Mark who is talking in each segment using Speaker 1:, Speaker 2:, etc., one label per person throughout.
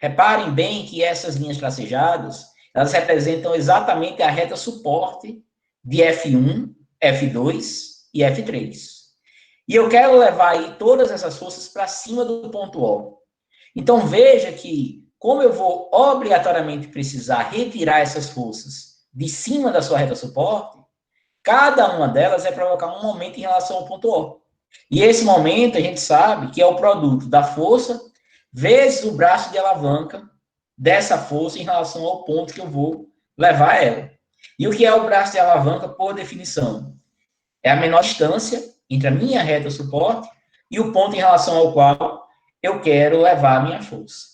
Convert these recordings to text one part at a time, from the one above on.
Speaker 1: Reparem bem que essas linhas tracejadas, elas representam exatamente a reta suporte de F1, F2 e F3. E eu quero levar aí todas essas forças para cima do ponto O. Então, veja que, como eu vou obrigatoriamente precisar retirar essas forças de cima da sua reta suporte, cada uma delas vai provocar um momento em relação ao ponto O. E esse momento, a gente sabe que é o produto da força vezes o braço de alavanca dessa força em relação ao ponto que eu vou levar ela. E o que é o braço de alavanca, por definição? É a menor distância entre a minha reta suporte e o ponto em relação ao qual eu quero levar a minha força.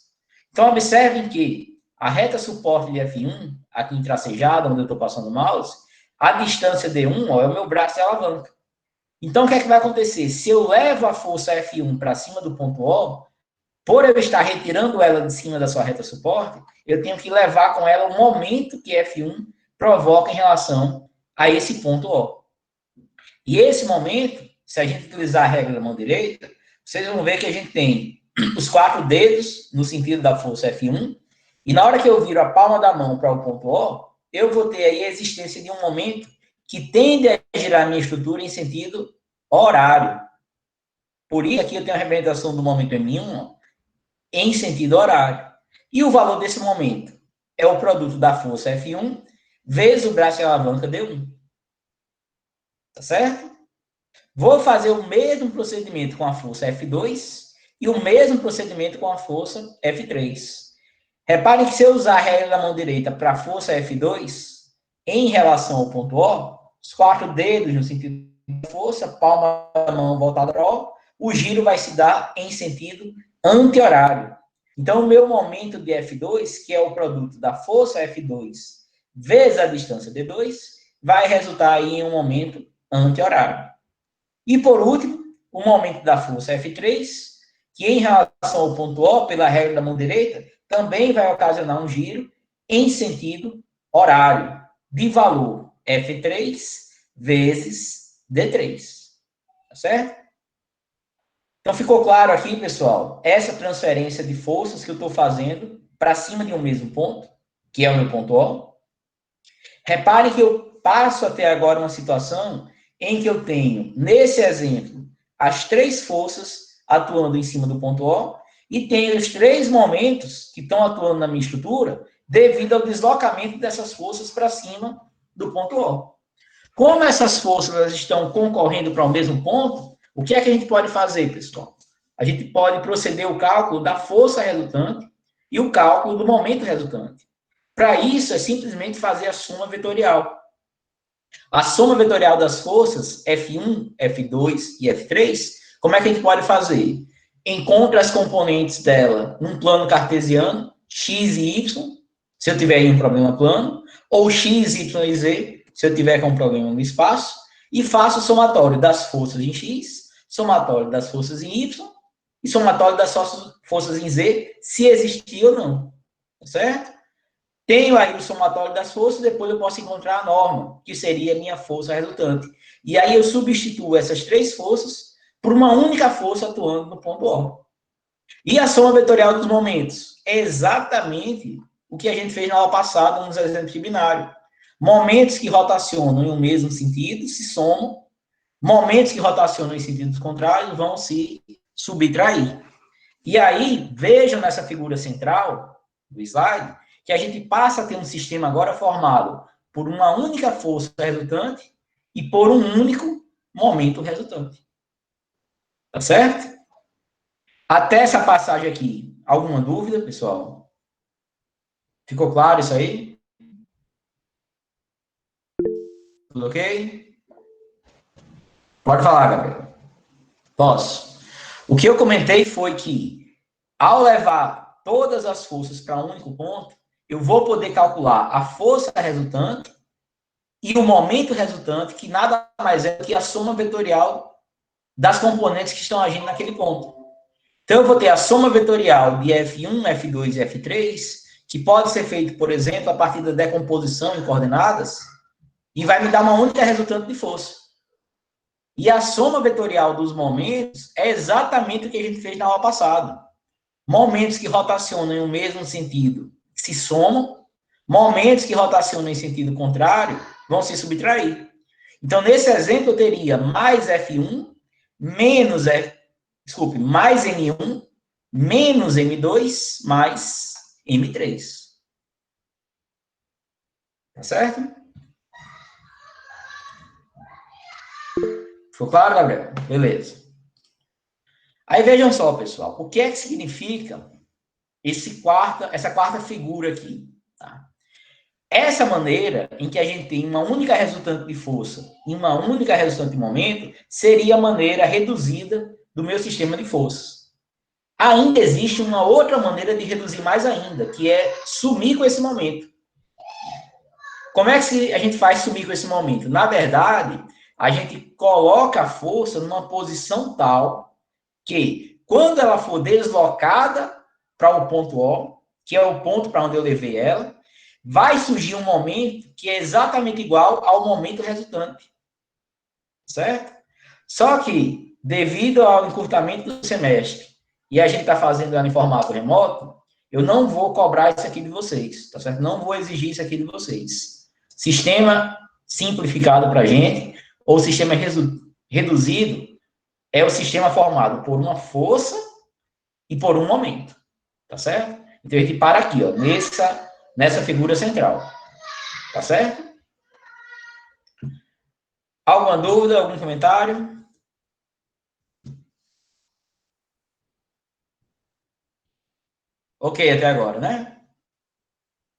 Speaker 1: Então, observem que a reta suporte de F1, aqui em tracejada, onde eu estou passando o mouse, a distância D1 ó, é o meu braço de alavanca. Então, o que é que vai acontecer? Se eu levo a força F1 para cima do ponto O, por eu estar retirando ela de cima da sua reta suporte, eu tenho que levar com ela o momento que F1 provoca em relação a esse ponto O. E esse momento, se a gente utilizar a regra da mão direita, vocês vão ver que a gente tem os 4 dedos no sentido da força F1, e na hora que eu viro a palma da mão para o ponto O, eu vou ter aí a existência de um momento que tende a girar a minha estrutura em sentido horário. Por isso, aqui eu tenho a representação do momento M1 em sentido horário. E o valor desse momento é o produto da força F1 vezes o braço de alavanca D1. Tá certo? Vou fazer o mesmo procedimento com a força F2 e o mesmo procedimento com a força F3. Reparem que se eu usar a regra da mão direita para a força F2, em relação ao ponto O, os 4 dedos no sentido da força, palma da mão voltada para o giro vai se dar em sentido anti-horário. Então, o meu momento de F2, que é o produto da força F2 vezes a distância D2, vai resultar em um momento anti-horário. E, por último, o momento da força F3, que em relação ao ponto O, pela regra da mão direita, também vai ocasionar um giro em sentido horário, de valor F3 vezes D3. Tá certo? Então, ficou claro aqui, pessoal, essa transferência de forças que eu estou fazendo para cima de um mesmo ponto, que é o meu ponto O. Repare que eu passo até agora uma situação em que eu tenho, nesse exemplo, as 3 forças atuando em cima do ponto O e tenho os 3 momentos que estão atuando na minha estrutura devido ao deslocamento dessas forças para cima do ponto O. Como essas forças estão concorrendo para o mesmo ponto, o que é que a gente pode fazer, pessoal? A gente pode proceder o cálculo da força resultante e o cálculo do momento resultante. Para isso, é simplesmente fazer a soma vetorial. A soma vetorial das forças, F1, F2 e F3, como é que a gente pode fazer? Encontre as componentes dela num plano cartesiano, x e y, se eu tiver um problema plano, ou x, y e z, se eu tiver com um problema no espaço, e faço o somatório das forças em x, somatório das forças em y, e somatório das forças em z, se existir ou não. Certo? Tenho aí o somatório das forças, depois eu posso encontrar a norma, que seria a minha força resultante. E aí eu substituo essas 3 forças por uma única força atuando no ponto O. E a soma vetorial dos momentos? É exatamente o que a gente fez na aula passada nos exemplos de binário. Momentos que rotacionam em um mesmo sentido se somam, momentos que rotacionam em sentidos contrários vão se subtrair. E aí, vejam nessa figura central do slide, que a gente passa a ter um sistema agora formado por uma única força resultante e por um único momento resultante. Tá certo? Até essa passagem aqui, alguma dúvida, pessoal? Ficou claro isso aí? Tudo ok? Pode falar, Gabriel. Posso. O que eu comentei foi que, ao levar todas as forças para um único ponto, eu vou poder calcular a força resultante e o momento resultante, que nada mais é do que a soma vetorial das componentes que estão agindo naquele ponto. Então, eu vou ter a soma vetorial de F1, F2 e F3, que pode ser feito, por exemplo, a partir da decomposição em coordenadas, e vai me dar uma única resultante de força. E a soma vetorial dos momentos é exatamente o que a gente fez na aula passada. momentos que rotacionam em um mesmo sentido se somam, momentos que rotacionam em sentido contrário vão se subtrair. Então, nesse exemplo, eu teria mais F1, mais M1, menos M2, mais M3. Tá certo? Ficou claro, Gabriel? Beleza. Aí vejam só, pessoal, o que é que significa essa quarta figura aqui. Tá? Essa maneira em que a gente tem uma única resultante de força e uma única resultante de momento seria a maneira reduzida do meu sistema de forças. Ainda existe uma outra maneira de reduzir mais ainda, que é sumir com esse momento. Como é que a gente faz sumir com esse momento? Na verdade, a gente coloca a força numa posição tal que, quando ela for deslocada para o ponto O, que é o ponto para onde eu levei ela, vai surgir um momento que é exatamente igual ao momento resultante. Certo? Só que, devido ao encurtamento do semestre, e a gente está fazendo ela em formato remoto, eu não vou cobrar isso aqui de vocês, tá certo? Não vou exigir isso aqui de vocês. Sistema simplificado para a gente, ou sistema reduzido, é o sistema formado por uma força e por um momento, tá certo? Então, a gente para aqui, ó, nessa figura central, tá certo? Alguma dúvida, algum comentário? Ok, até agora, né?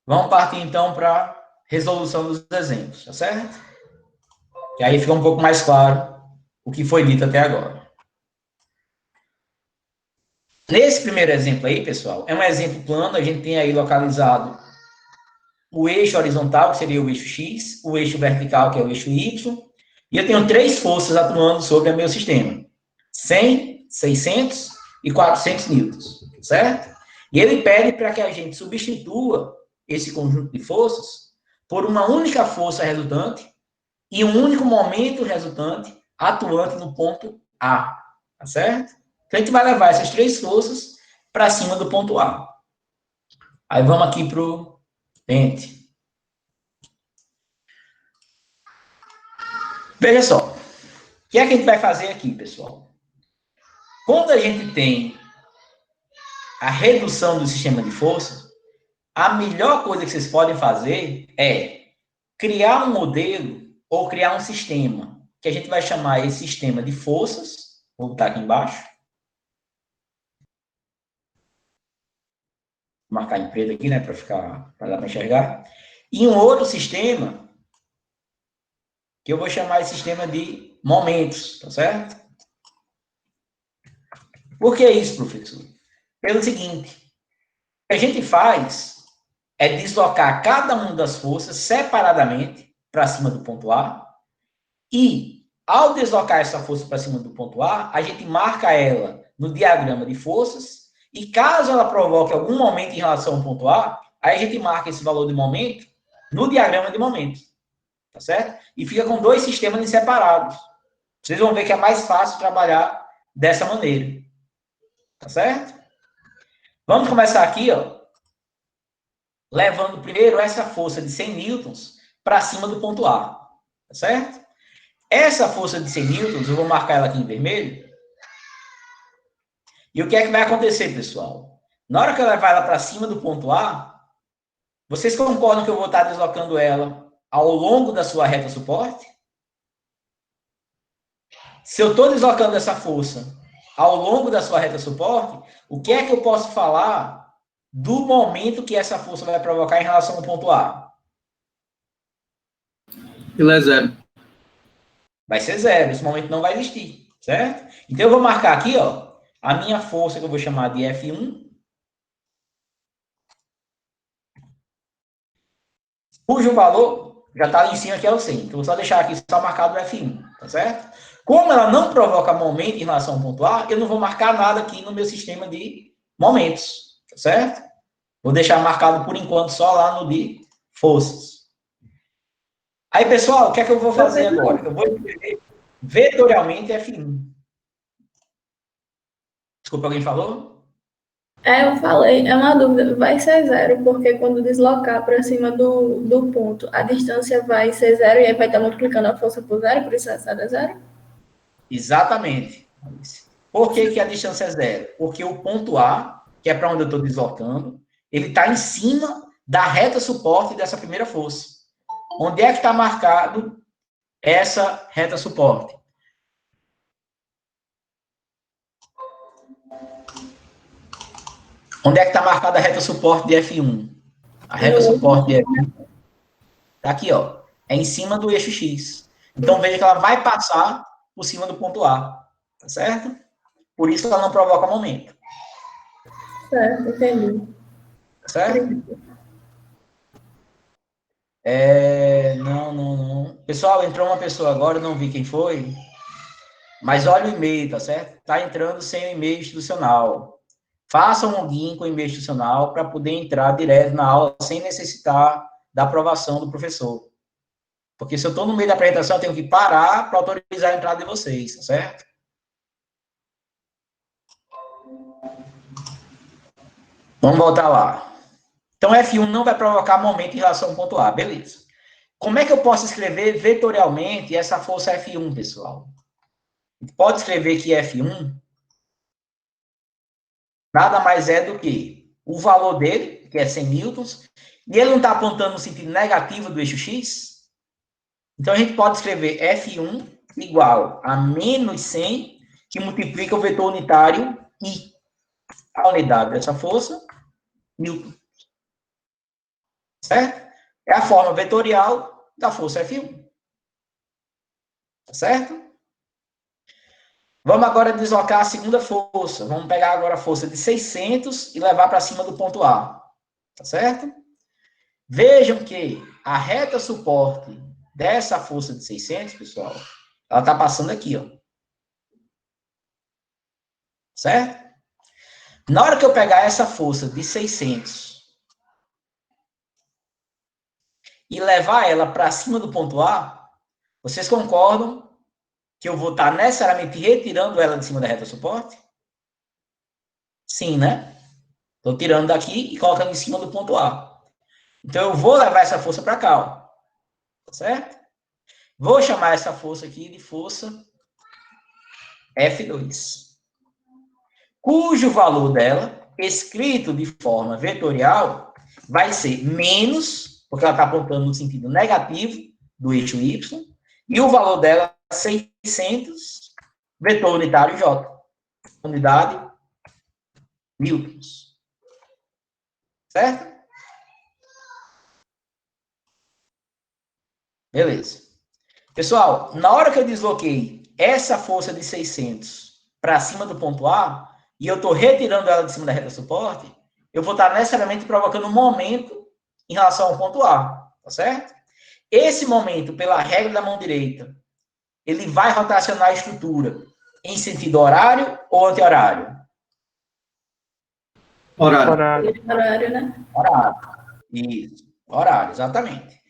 Speaker 1: Vamos partir, então, para a resolução dos exemplos, tá certo? E aí fica um pouco mais claro o que foi dito até agora. Nesse primeiro exemplo aí, pessoal, é um exemplo plano, a gente tem aí localizado o eixo horizontal, que seria o eixo X, o eixo vertical, que é o eixo Y, e eu tenho 3 forças atuando sobre o meu sistema. 100, 600 e 400 newtons, certo? E ele pede para que a gente substitua esse conjunto de forças por uma única força resultante e um único momento resultante atuante no ponto A, tá certo? Então, a gente vai levar essas 3 forças para cima do ponto A. Aí vamos aqui para o pente. Veja só, o que é que a gente vai fazer aqui, pessoal? Quando a gente tem a redução do sistema de forças, a melhor coisa que vocês podem fazer é criar um modelo ou criar um sistema, que a gente vai chamar esse sistema de forças. Vou botar aqui embaixo. Vou marcar em preto aqui, né, para dar para enxergar. E um outro sistema, que eu vou chamar esse sistema de momentos, tá certo? Por que isso, professor? Pelo seguinte, o que a gente faz é deslocar cada uma das forças separadamente para cima do ponto A e, ao deslocar essa força para cima do ponto A, a gente marca ela no diagrama de forças e, caso ela provoque algum momento em relação ao ponto A, aí a gente marca esse valor de momento no diagrama de momento, tá certo? E fica com 2 sistemas separados. Vocês vão ver que é mais fácil trabalhar dessa maneira, tá certo? Vamos começar aqui, ó, levando primeiro essa força de 100 newtons para cima do ponto A, tá certo? Essa força de 100 newtons, eu vou marcar ela aqui em vermelho. E o que é que vai acontecer, pessoal? Na hora que eu levar ela para cima do ponto A, vocês concordam que eu vou estar deslocando ela ao longo da sua reta suporte? Se eu estou deslocando essa força ao longo da sua reta suporte, o que é que eu posso falar do momento que essa força vai provocar em relação ao ponto A?
Speaker 2: Ele é zero.
Speaker 1: Vai ser zero, esse momento não vai existir, certo? Então eu vou marcar aqui, ó, a minha força que eu vou chamar de F1, cujo valor já está ali em cima, que é o 100. Então, vou só deixar aqui só marcado o F1, tá certo? Como ela não provoca momento em relação ao ponto A, eu não vou marcar nada aqui no meu sistema de momentos, tá certo? Vou deixar marcado por enquanto só lá no de forças. Aí, pessoal, o que é que eu vou fazer agora? Eu vou escrever vetorialmente F1. Desculpa, alguém falou?
Speaker 2: Eu falei, é uma dúvida, vai ser zero, porque quando deslocar para cima do ponto, a distância vai ser zero e aí vai estar multiplicando a força por zero, por isso essa é zero?
Speaker 1: Exatamente. Por que, que a distância é zero? Porque o ponto A, que é para onde eu estou deslocando, ele está em cima da reta suporte dessa primeira força. Onde é que está marcado essa reta suporte? Onde é que está marcada a reta suporte de F1? A reta suporte de F1 está aqui, ó. É em cima do eixo X. Então, veja que ela vai passar por cima do ponto A. Tá certo? Por isso ela não provoca momento.
Speaker 2: Certo, entendi.
Speaker 1: Tá certo? Não. Pessoal, entrou uma pessoa agora, não vi quem foi. Mas olha o e-mail, tá certo? Tá entrando sem o e-mail institucional. Faça um login com o e-mail institucional para poder entrar direto na aula sem necessitar da aprovação do professor. Porque se eu estou no meio da apresentação, eu tenho que parar para autorizar a entrada de vocês, tá certo? Vamos voltar lá. Então, F1 não vai provocar momento em relação ao ponto A, beleza. Como é que eu posso escrever vetorialmente essa força F1, pessoal? Pode escrever que F1 nada mais é do que o valor dele, que é 100 newtons, e ele não está apontando no sentido negativo do eixo X. Então, a gente pode escrever F1 igual a menos 100, que multiplica o vetor unitário I. A unidade dessa força, Newton. Certo? É a forma vetorial da força F1. Certo? Vamos agora deslocar a segunda força. Vamos pegar agora a força de 600 e levar para cima do ponto A. Tá certo? Vejam que a reta suporte dessa força de 600, pessoal, ela está passando aqui, ó. Certo? Na hora que eu pegar essa força de 600 e levar ela para cima do ponto A, vocês concordam que eu vou estar necessariamente retirando ela de cima da reta suporte? Sim, né? Estou tirando daqui e colocando em cima do ponto A. Então, eu vou levar essa força para cá, ó. Tá certo? Vou chamar essa força aqui de força F2, cujo valor dela, escrito de forma vetorial, vai ser menos, porque ela está apontando no sentido negativo do eixo Y, e o valor dela é 600 vetor unitário J, unidade newtons. Certo? Beleza. Pessoal, na hora que eu desloquei essa força de 600 para cima do ponto A, e eu estou retirando ela de cima da reta suporte, eu vou estar necessariamente provocando um momento em relação ao ponto A, tá certo? Esse momento, pela regra da mão direita, ele vai rotacionar a estrutura em sentido horário ou anti-horário?
Speaker 3: Horário.
Speaker 2: Horário, né?
Speaker 1: Horário. Isso. Horário, exatamente.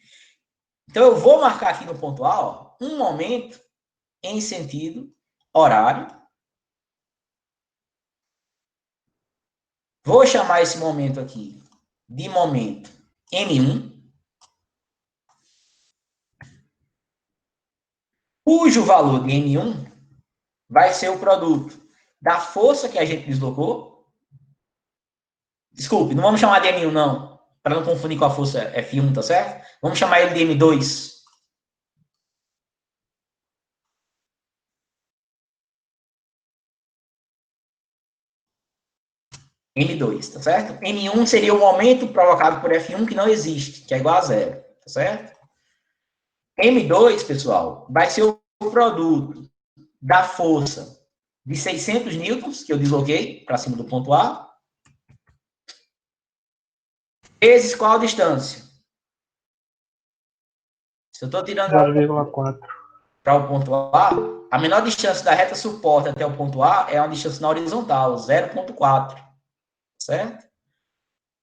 Speaker 1: Então, eu vou marcar aqui no ponto A, ó, um momento em sentido horário. Vou chamar esse momento aqui de momento M1, cujo valor de M1 vai ser o produto da força que a gente deslocou. Desculpe, não vamos chamar de M1, não, para não confundir com a força F1, tá certo? Vamos chamar ele de M2. M2, tá certo? M1 seria o momento provocado por F1 que não existe, que é igual a zero, tá certo? M2, pessoal, vai ser o produto da força de 600 newtons, que eu desloquei para cima do ponto A, vezes qual a distância? Se eu estou tirando
Speaker 3: 0,4.
Speaker 1: para o ponto A menor distância da reta suporte até o ponto A é uma distância na horizontal, 0,4, certo?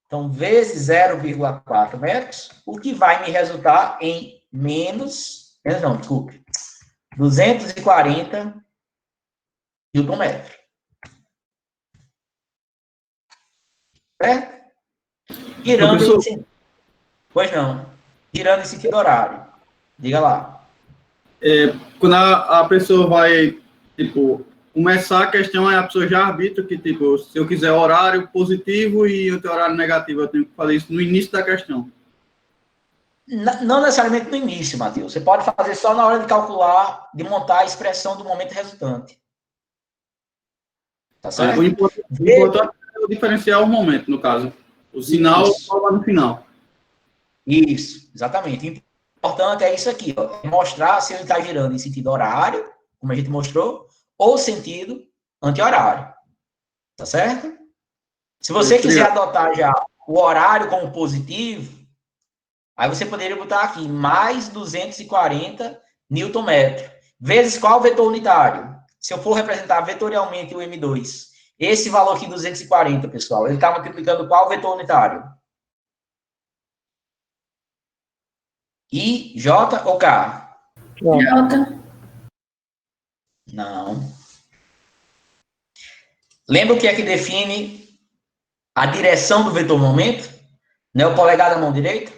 Speaker 1: Então, vezes 0,4 metros, o que vai me resultar em não, desculpe, 240 Newton metro. certo? Girando em sentido... Pois não. Girando em sentido horário. Diga lá.
Speaker 3: Quando a pessoa vai, tipo, começar a questão, a pessoa já arbitra que, tipo, se eu quiser horário positivo e eu tenho horário negativo, eu tenho que fazer isso no início da questão.
Speaker 1: Não necessariamente no início, Matheus. Você pode fazer só na hora de calcular, de montar a expressão do momento resultante. Tá certo?
Speaker 3: O importante é diferenciar o momento, no caso. O sinal lá no final.
Speaker 1: Isso, exatamente. O importante é isso aqui, ó, mostrar se ele está girando em sentido horário, como a gente mostrou, ou sentido anti-horário. Tá certo? Se você quiser adotar já o horário como positivo, aí você poderia botar aqui mais 240 Nm, vezes qual vetor unitário? Se eu for representar vetorialmente o M2, esse valor aqui, 240, pessoal, ele está multiplicando qual vetor unitário? I, J ou K?
Speaker 2: J.
Speaker 1: Não. Lembra o que é que define a direção do vetor momento? Não é o polegar da mão direita?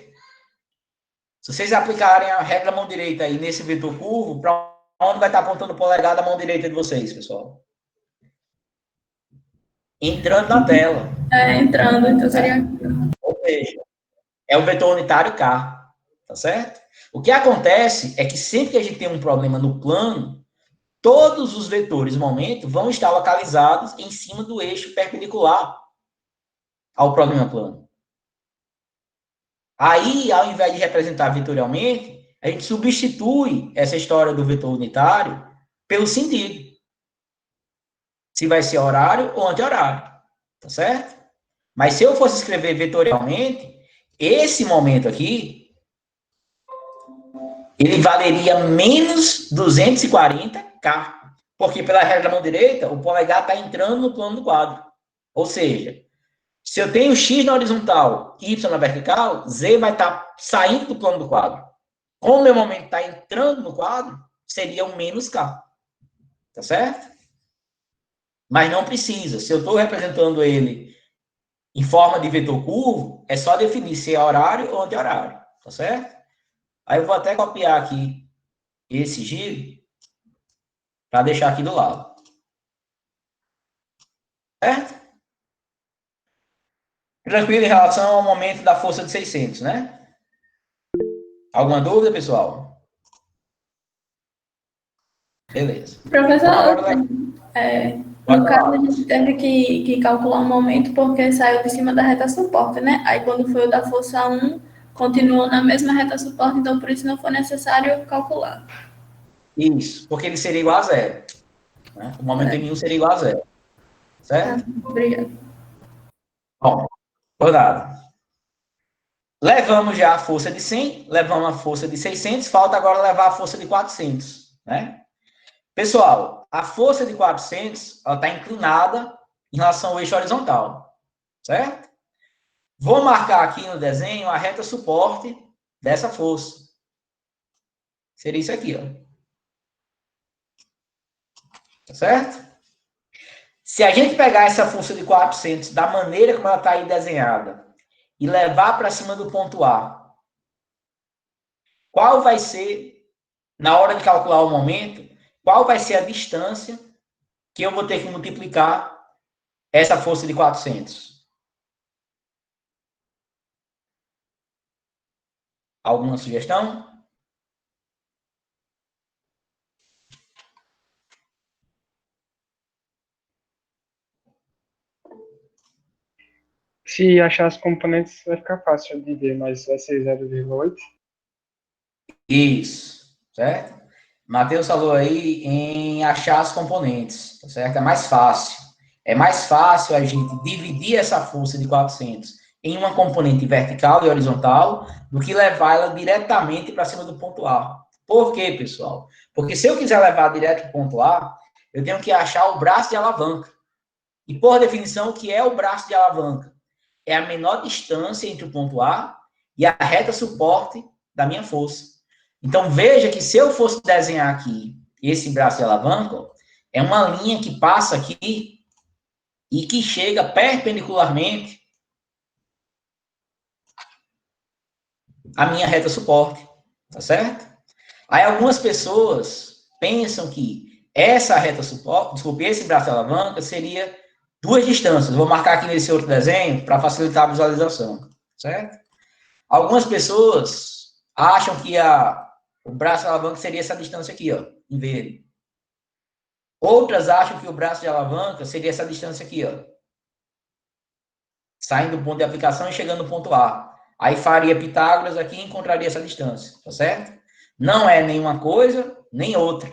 Speaker 1: Se vocês aplicarem a regra da mão direita aí nesse vetor curvo, para onde vai estar apontando o polegar da mão direita de vocês, pessoal? Entrando na tela.
Speaker 2: Entrando, então seria...
Speaker 1: Ou seja, é o vetor unitário K, tá certo? O que acontece é que sempre que a gente tem um problema no plano, todos os vetores momento vão estar localizados em cima do eixo perpendicular ao problema plano. Aí, ao invés de representar vetorialmente, a gente substitui essa história do vetor unitário pelo sentido. Se vai ser horário ou anti-horário, tá certo? Mas se eu fosse escrever vetorialmente, esse momento aqui, ele valeria menos 240K. Porque pela regra da mão direita, o polegar está entrando no plano do quadro. Ou seja, se eu tenho X na horizontal e Y na vertical, Z vai estar saindo do plano do quadro. Como o meu momento está entrando no quadro, seria o menos K. Tá certo? Mas não precisa. Se eu estou representando ele em forma de vetor curvo, é só definir se é horário ou anti-horário. Tá certo? Aí eu vou até copiar aqui esse giro para deixar aqui do lado. Certo? Tranquilo em relação ao momento da força de 600, né? Alguma dúvida, pessoal? Beleza.
Speaker 2: Professor,
Speaker 1: Agora,
Speaker 2: no caso, a gente teve que calcular um momento porque saiu de cima da reta suporte, né? Aí, quando foi o da força 1, continuou na mesma reta suporte, então por isso não foi necessário calcular.
Speaker 1: Isso, porque ele seria igual a zero. Né? O momento M1 seria igual a zero. Certo?
Speaker 2: Obrigada.
Speaker 1: Bom, rodado. Levamos já a força de 100, levamos a força de 600, falta agora levar a força de 400, né? Pessoal, a força de 400, ela está inclinada em relação ao eixo horizontal, certo? Vou marcar aqui no desenho a reta suporte dessa força. Seria isso aqui, ó. Tá certo? Se a gente pegar essa força de 400 da maneira como ela está aí desenhada e levar para cima do ponto A, qual vai ser, na hora de calcular o momento, qual vai ser a distância que eu vou ter que multiplicar essa força de 400? Alguma sugestão?
Speaker 4: Se achar as componentes, vai ficar fácil de ver, mas vai ser 0,8.
Speaker 1: Isso, certo? Matheus falou aí em achar as componentes, tá certo? É mais fácil. É mais fácil a gente dividir essa força de 400 em uma componente vertical e horizontal do que levar ela diretamente para cima do ponto A. Por quê, pessoal? Porque se eu quiser levar direto para o ponto A, eu tenho que achar o braço de alavanca. E, por definição, o que é o braço de alavanca? É a menor distância entre o ponto A e a reta suporte da minha força. Então, veja que se eu fosse desenhar aqui esse braço de alavanca, é uma linha que passa aqui e que chega perpendicularmente a minha reta suporte, tá certo? Aí algumas pessoas pensam que essa reta suporte, desculpe, esse braço de alavanca seria duas distâncias. Vou marcar aqui nesse outro desenho para facilitar a visualização, certo? Algumas pessoas acham que o braço de alavanca seria essa distância aqui, ó, em verde. Outras acham que o braço de alavanca seria essa distância aqui, ó. Saindo do ponto de aplicação e chegando no ponto A. Aí faria Pitágoras aqui e encontraria essa distância, tá certo? Não é nenhuma coisa, nem outra.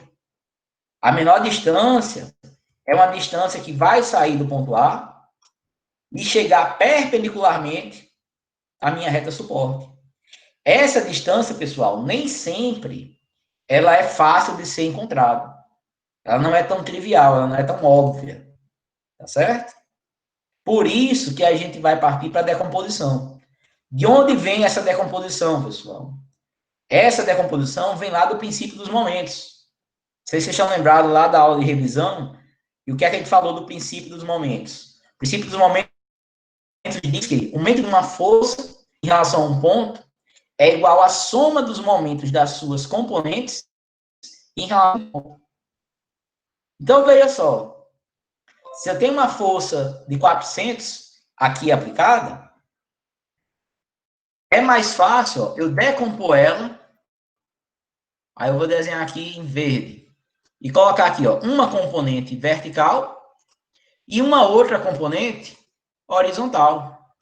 Speaker 1: A menor distância é uma distância que vai sair do ponto A e chegar perpendicularmente à minha reta suporte. Essa distância, pessoal, nem sempre ela é fácil de ser encontrada. Ela não é tão trivial, ela não é tão óbvia. Tá certo? Por isso que a gente vai partir para a decomposição. De onde vem essa decomposição, pessoal? Essa decomposição vem lá do princípio dos momentos. Não sei se vocês estão lembrados lá da aula de revisão, e o que é que a gente falou do princípio dos momentos? O princípio dos momentos diz que o momento de uma força em relação a um ponto é igual à soma dos momentos das suas componentes em relação a um ponto. Então, veja só. Se eu tenho uma força de 400 aqui aplicada, é mais fácil, ó, eu decompor ela. Aí eu vou desenhar aqui em verde. E colocar aqui, ó, uma componente vertical e uma outra componente horizontal.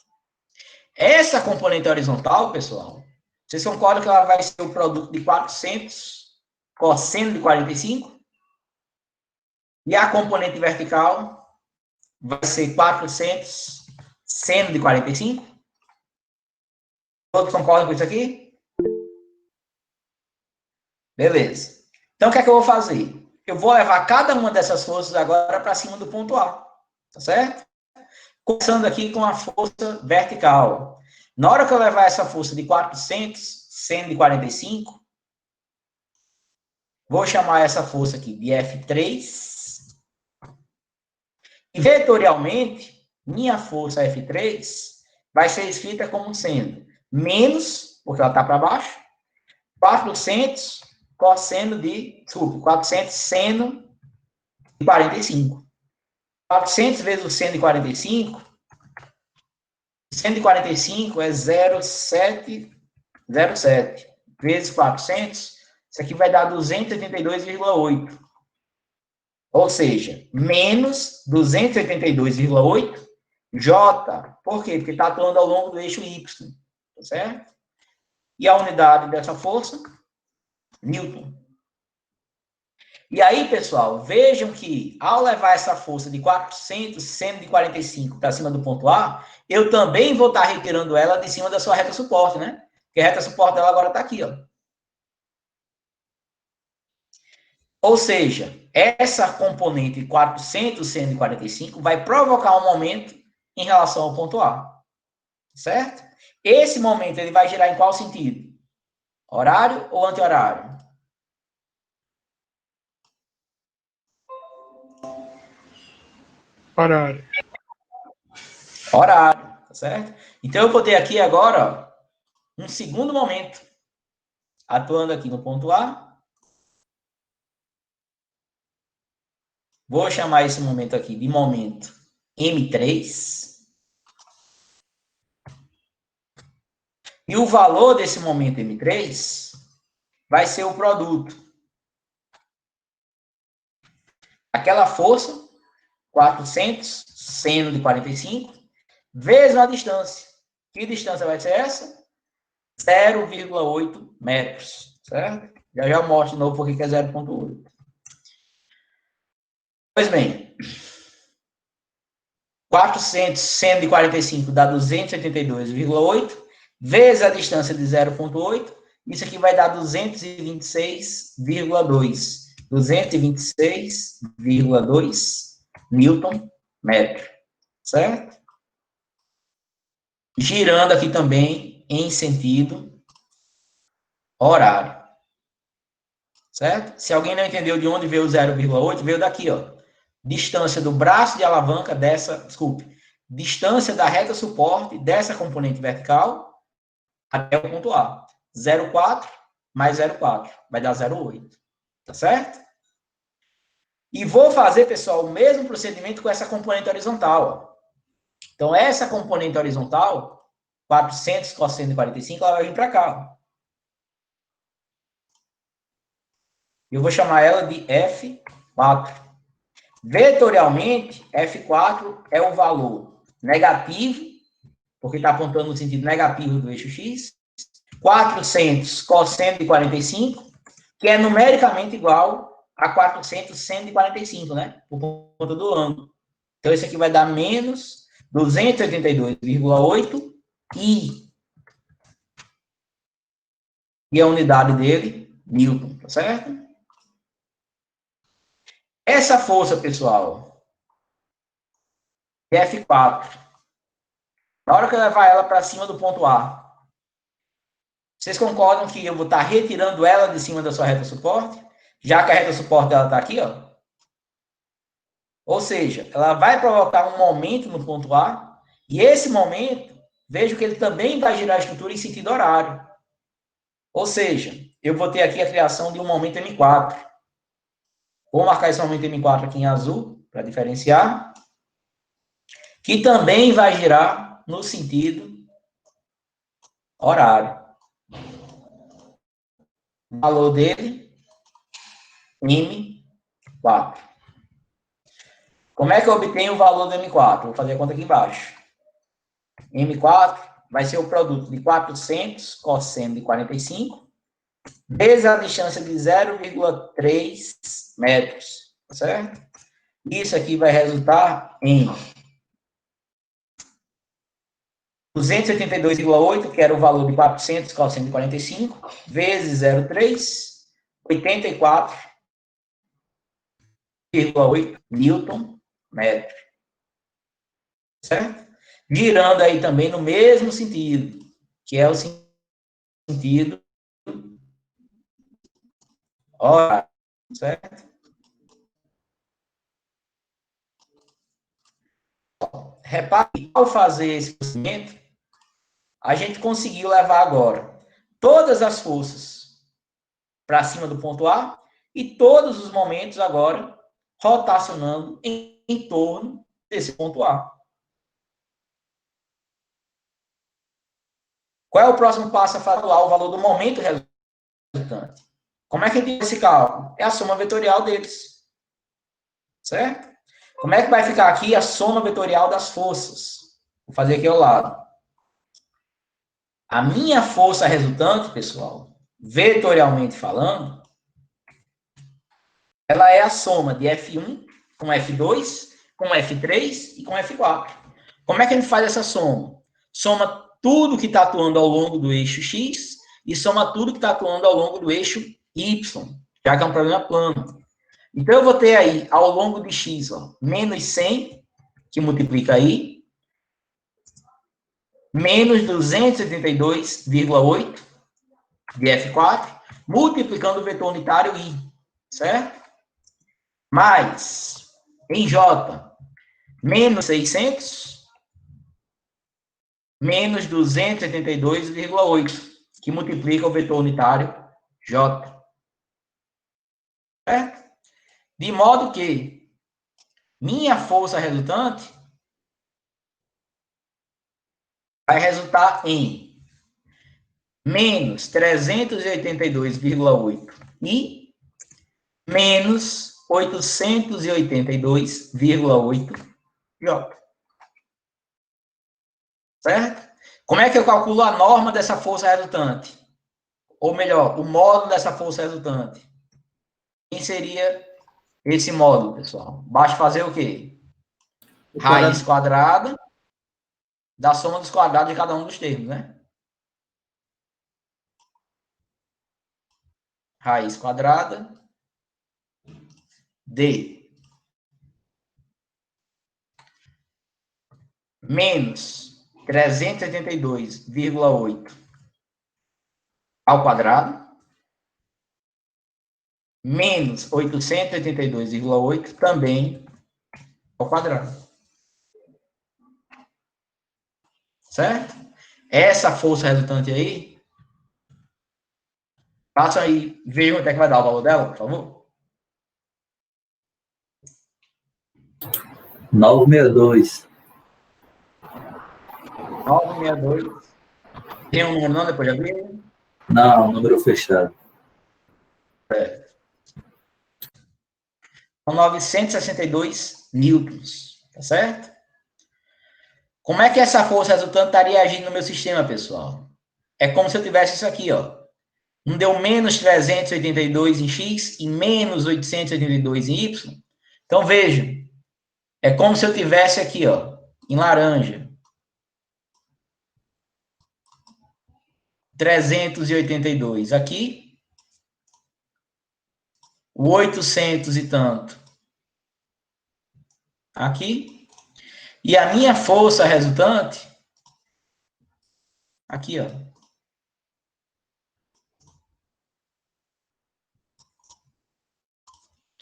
Speaker 1: Essa componente horizontal, pessoal, vocês concordam que ela vai ser o produto de 400 cosseno de 45? E a componente vertical vai ser 400 seno de 45? Todos concordam com isso aqui? Beleza. Então, o que é que eu vou fazer? Eu vou levar cada uma dessas forças agora para cima do ponto A. Tá certo? Começando aqui com a força vertical. Na hora que eu levar essa força de 400 seno de 45, vou chamar essa força aqui de F3. E, vetorialmente, minha força F3 vai ser escrita como sendo menos, porque ela está para baixo, 400 cosseno de, desculpa, 400 seno de 45. 400 vezes o seno de 45, seno de 45 é 0,707 vezes 400, isso aqui vai dar 282,8. Ou seja, menos 282,8 J. Por quê? Porque está atuando ao longo do eixo Y. Tá certo? E a unidade dessa força? Newton. E aí, pessoal, vejam que ao levar essa força de 400 seno de 45 para cima do ponto A, eu também vou estar retirando ela de cima da sua reta suporte, né? Porque a reta suporte dela agora está aqui, ó. Ou seja, essa componente 400 seno de 45 vai provocar um momento em relação ao ponto A. Certo? Esse momento ele vai girar em qual sentido? Horário ou anti-horário?
Speaker 4: Horário.
Speaker 1: Horário, tá certo? Então eu vou ter aqui agora, ó, um segundo momento atuando aqui no ponto A. Vou chamar esse momento aqui de momento M3. E o valor desse momento M3 vai ser o produto. Aquela força, 400 seno de 45, vezes a distância. Que distância vai ser essa? 0,8 metros, certo? Já eu mostro de novo porque é 0,8. Pois bem, 400 seno de 45 dá 282,8, vezes a distância de 0,8, isso aqui vai dar 226,2. 226,2 Newton metro, certo? Girando aqui também em sentido horário, certo? Se alguém não entendeu de onde veio o 0,8, veio daqui, ó. Distância do braço de alavanca dessa, desculpe, distância da reta suporte dessa componente vertical até o ponto A. 0,4 mais 0,4 vai dar 0,8. Tá certo? E vou fazer, pessoal, o mesmo procedimento com essa componente horizontal. Ó. Então, essa componente horizontal, 400 cosseno de 45, ela vai vir para cá. Ó. Eu vou chamar ela de F4. Vetorialmente, F4 é o valor negativo, porque está apontando no sentido negativo do eixo X, 400 cosseno de 45, que é numericamente igual a 400 seno de 45, né? Por conta do ângulo. Então, esse aqui vai dar menos 282,8 I. E a unidade dele, Newton, tá certo? Essa força, pessoal, é F4. Na hora que eu levar ela para cima do ponto A, vocês concordam que eu vou estar retirando ela de cima da sua reta suporte? Já que a reta suporte dela está aqui, ó. Ou seja, ela vai provocar um momento no ponto A, e esse momento, vejo que ele também vai girar a estrutura em sentido horário. Ou seja, eu vou ter aqui a criação de um momento M4. Vou marcar esse momento M4 aqui em azul, para diferenciar. Que também vai girar no sentido horário. O valor dele, M4. Como é que eu obtenho o valor do M4? Vou fazer a conta aqui embaixo. M4 vai ser o produto de 400 cosseno de 45 vezes a distância de 0,3 metros, tá certo? Isso aqui vai resultar em 282,8, que era o valor de 400 cosseno de 45, vezes 0,3, 84,8 Newton metro. Certo? Girando aí também no mesmo sentido, que é o sentido horário, certo? Repare que ao fazer esse procedimento, a gente conseguiu levar agora todas as forças para cima do ponto A e todos os momentos agora rotacionando em torno desse ponto A. Qual é o próximo passo a calcular o valor do momento resultante? Como é que a gente faz esse cálculo? É a soma vetorial deles. Certo? Como é que vai ficar aqui a soma vetorial das forças? Vou fazer aqui ao lado. A minha força resultante, pessoal, vetorialmente falando, ela é a soma de F1 com F2, com F3 e com F4. Como é que a gente faz essa soma? Soma tudo que está atuando ao longo do eixo X e soma tudo que está atuando ao longo do eixo Y, já que é um problema plano. Então, eu vou ter aí, ao longo de X, ó, menos 100, que multiplica aí, menos 282,8 de F4, multiplicando o vetor unitário I, certo? Mais, em J, menos 600, menos 282,8, que multiplica o vetor unitário J. Certo? De modo que minha força resultante vai resultar em menos 382,8 e menos 882,8 J. Certo? Como é que eu calculo a norma dessa força resultante? Ou melhor, o módulo dessa força resultante? Quem seria esse módulo, pessoal? Basta fazer o quê? Raiz quadrada da soma dos quadrados de cada um dos termos, né? Raiz quadrada de menos 382,8 ao quadrado menos 882,8 também ao quadrado. Certo? essa força resultante aí, façam aí, vejam até que vai dar o valor dela, por favor.
Speaker 5: 962.
Speaker 1: 962. Tem um número não depois de abrir?
Speaker 5: Não, número fechado.
Speaker 1: São 962 newtons, tá certo? Como é que essa força resultante estaria agindo no meu sistema, pessoal? É como se eu tivesse isso aqui, ó. Não deu menos 382 em X e menos 882 em Y? Então, veja. É como se eu tivesse aqui, ó, em laranja. 382 aqui. O 800 e tanto aqui. E a minha força resultante aqui, ó.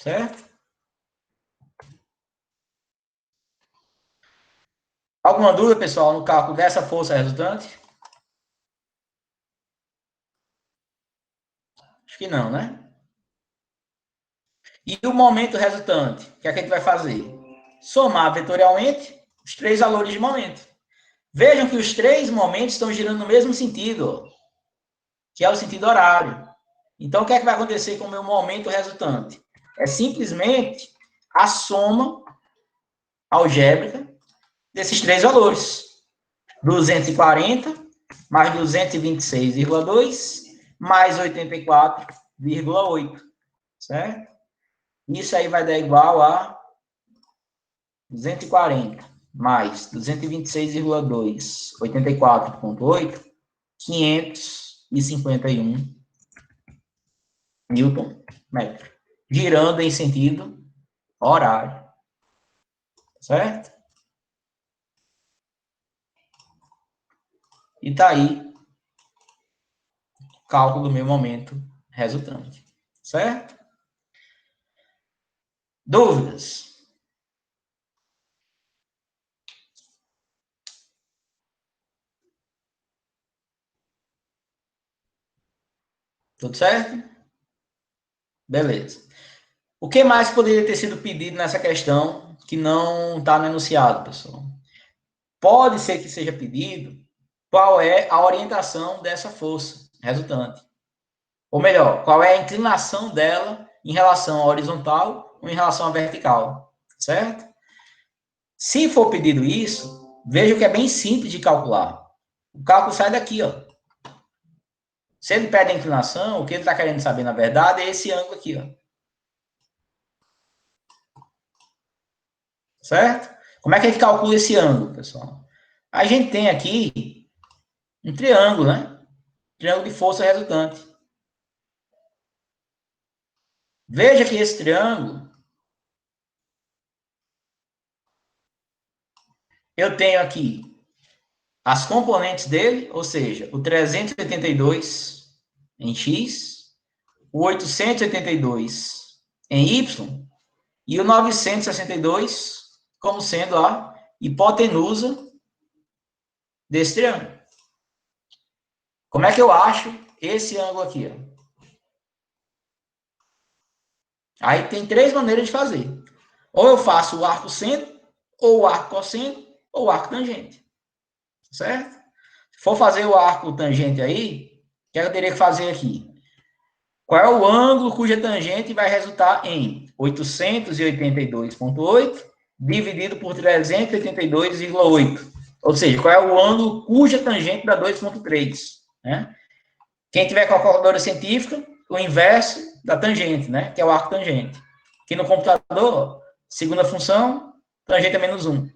Speaker 1: Certo? Alguma dúvida, pessoal, no cálculo dessa força resultante? Acho que não, né? E o momento resultante? O que é que a gente vai fazer? Somar vetorialmente os três valores de momento. Vejam que os três momentos estão girando no mesmo sentido, ó, que é o sentido horário. Então, o que é que vai acontecer com o meu momento resultante? É simplesmente a soma algébrica desses três valores. 240 mais 226,2 mais 84,8. Certo? Isso aí vai dar igual a 240 mais 226,2, 84,8, 551 Newton metro. Girando em sentido horário. Certo? E tá aí o cálculo do meu momento resultante. Certo? Dúvidas? Tudo certo? Beleza. O que mais poderia ter sido pedido nessa questão que não está no enunciado, pessoal? Pode ser que seja pedido qual é a orientação dessa força resultante. Ou melhor, qual é a inclinação dela em relação à horizontal ou em relação à vertical. Certo? Se for pedido isso, veja que é bem simples de calcular. O cálculo sai daqui, ó. Se ele pede a inclinação, o que ele está querendo saber, na verdade, é esse ângulo aqui, ó. Certo? Como é que a gente calcula esse ângulo, pessoal? A gente tem aqui um triângulo, né? Triângulo de força resultante. Veja que esse triângulo, eu tenho aqui as componentes dele, ou seja, o 382 em X, o 882 em Y e o 962 como sendo a hipotenusa desse triângulo. Como é que eu acho esse ângulo aqui? Ó? Aí tem três maneiras de fazer. Ou eu faço o arco centro, ou o arco cosseno, ou o arco tangente. Certo? Se for fazer o arco tangente aí, o que eu teria que fazer aqui? Qual é o ângulo cuja tangente vai resultar em 882,8 dividido por 382,8. Ou seja, qual é o ângulo cuja tangente dá 2,3. Né? Quem tiver calculadora científica, o inverso da tangente, né? Que é o arco tangente. Aqui no computador, segunda função, tangente é menos 1.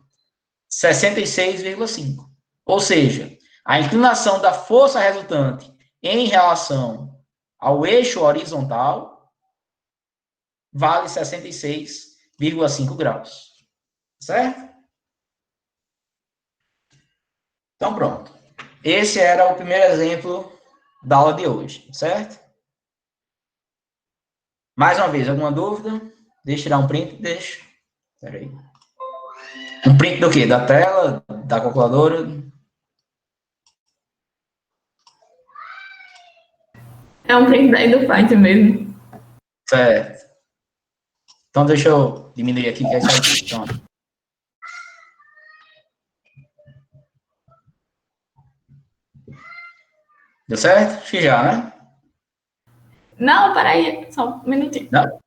Speaker 1: 66,5. Ou seja, a inclinação da força resultante em relação ao eixo horizontal vale 66,5 graus. Certo? Então, pronto. Esse era o primeiro exemplo da aula de hoje, certo? Mais uma vez, alguma dúvida? Deixa eu tirar um print, deixa. Espera aí. Um print do quê? Da tela? Da calculadora?
Speaker 2: É um print daí do Fight mesmo.
Speaker 1: Certo. Então, deixa eu diminuir aqui, que aí sai tudo. Pronto. Deu certo? Acho que já, né?
Speaker 2: Não, peraí, só um minutinho.
Speaker 1: Não?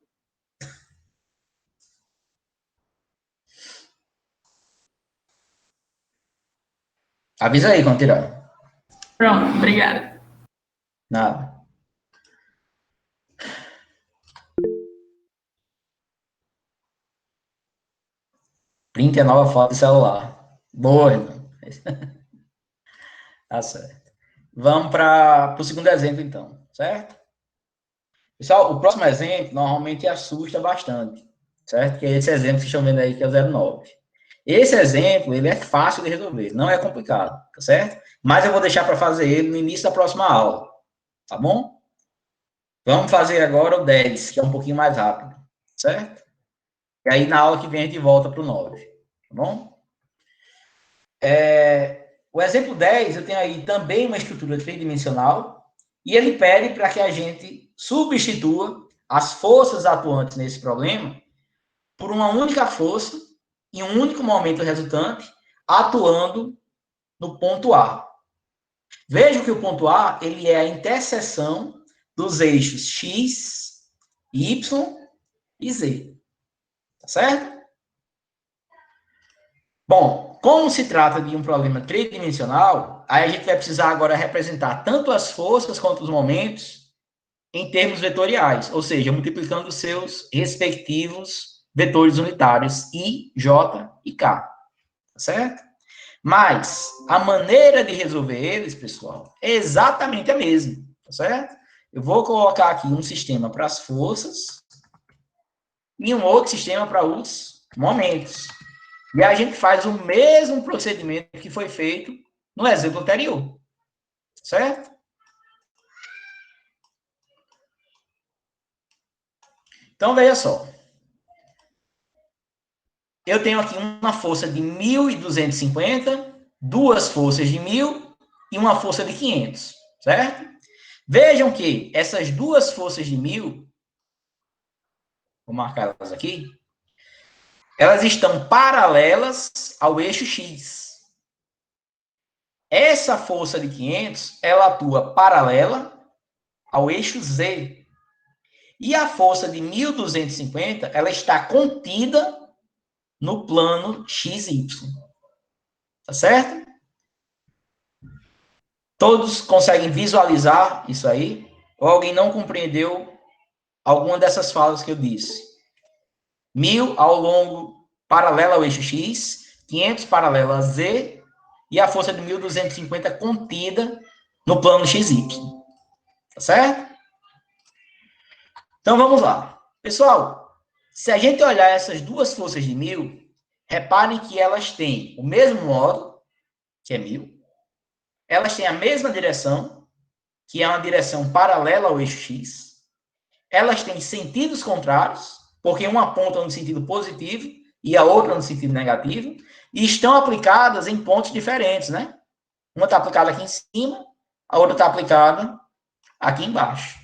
Speaker 1: Avisa aí quando tirar.
Speaker 2: Pronto, obrigada.
Speaker 1: Nada. Print é nova foto de celular. Boa, irmão. Tá certo. Vamos para o segundo exemplo, então. Certo? Pessoal, o próximo exemplo normalmente assusta bastante. Certo? Que é esse exemplo que vocês estão vendo aí, que é o 09. Esse exemplo, ele é fácil de resolver. Não é complicado. Tá certo? Mas eu vou deixar para fazer ele no início da próxima aula. Tá bom? Vamos fazer agora o 10, que é um pouquinho mais rápido. Certo? E aí, na aula que vem, a gente volta para o 9. Tá bom? O exemplo 10, eu tenho aí também uma estrutura tridimensional, e ele pede para que a gente substitua as forças atuantes nesse problema por uma única força, em um único momento resultante, atuando no ponto A. Veja que o ponto A, ele é a interseção dos eixos X, Y e Z. Tá certo? Bom, como se trata de um problema tridimensional, aí a gente vai precisar agora representar tanto as forças quanto os momentos em termos vetoriais, ou seja, multiplicando os seus respectivos vetores unitários I, J e K, tá certo? Mas a maneira de resolver eles, pessoal, é exatamente a mesma, tá certo? Eu vou colocar aqui um sistema para as forças e um outro sistema para os momentos. E a gente faz o mesmo procedimento que foi feito no exemplo anterior. Certo? Então, veja só. Eu tenho aqui uma força de 1.250, duas forças de 1.000 e uma força de 500. Certo? Vejam que essas duas forças de 1.000, vou marcar elas aqui, elas estão paralelas ao eixo X. Essa força de 500, ela atua paralela ao eixo Z. E a força de 1.250, ela está contida no plano XY. Tá certo? Todos conseguem visualizar isso aí? Ou alguém não compreendeu alguma dessas falas que eu disse? 1.000 ao longo, paralela ao eixo X, 500 paralelo a Z, e a força de 1.250 contida no plano XY. Tá certo? Então, vamos lá. Pessoal, se a gente olhar essas duas forças de 1.000, reparem que elas têm o mesmo módulo, que é 1.000. Elas têm a mesma direção, que é uma direção paralela ao eixo X. Elas têm sentidos contrários, porque uma aponta no sentido positivo e a outra no sentido negativo, e estão aplicadas em pontos diferentes, né? Uma está aplicada aqui em cima, a outra está aplicada aqui embaixo.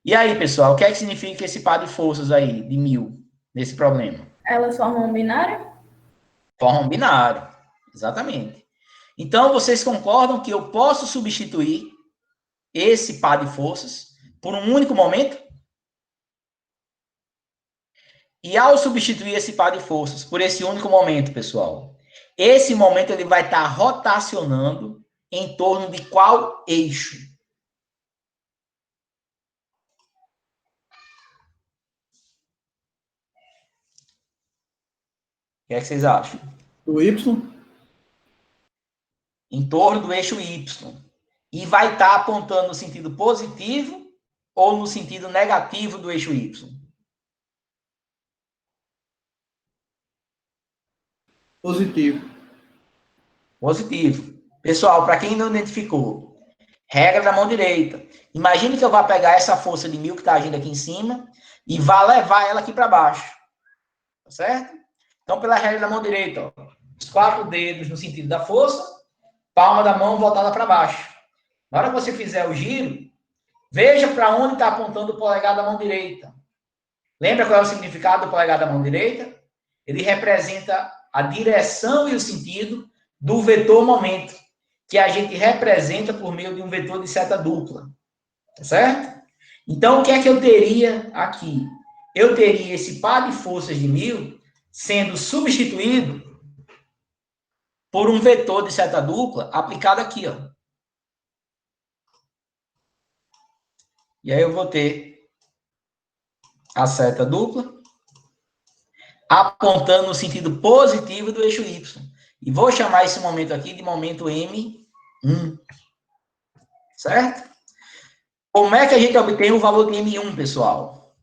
Speaker 1: E aí, pessoal, o que é que significa esse par de forças aí, de 1.000, nesse problema?
Speaker 2: Elas formam um binário?
Speaker 1: Formam um binário, exatamente. Então, vocês concordam que eu posso substituir esse par de forças por um único momento? E ao substituir esse par de forças por esse único momento, pessoal, esse momento ele vai estar rotacionando em torno de qual eixo? O que é que vocês acham?
Speaker 3: O Y?
Speaker 1: Em torno do eixo Y. E vai estar apontando no sentido positivo ou no sentido negativo do eixo Y?
Speaker 3: Positivo.
Speaker 1: Positivo. Pessoal, para quem não identificou, regra da mão direita. Imagine que eu vá pegar essa força de 1.000 que está agindo aqui em cima e vá levar ela aqui para baixo. Tá certo? Então, pela regra da mão direita, ó, os 4 dedos no sentido da força, palma da mão voltada para baixo. Na hora que você fizer o giro, Veja para onde está apontando o polegar da mão direita. Lembra qual é o significado do polegar da mão direita? Ele representa a direção e o sentido do vetor momento, que a gente representa por meio de um vetor de seta dupla. Tá certo? Então, o que é que eu teria aqui? Eu teria esse par de forças de 1000 sendo substituído por um vetor de seta dupla aplicado aqui, ó. E aí eu vou ter a seta dupla apontando no sentido positivo do eixo Y. E vou chamar esse momento aqui de momento M1. Certo? Como é que a gente obtém o valor de M1, pessoal?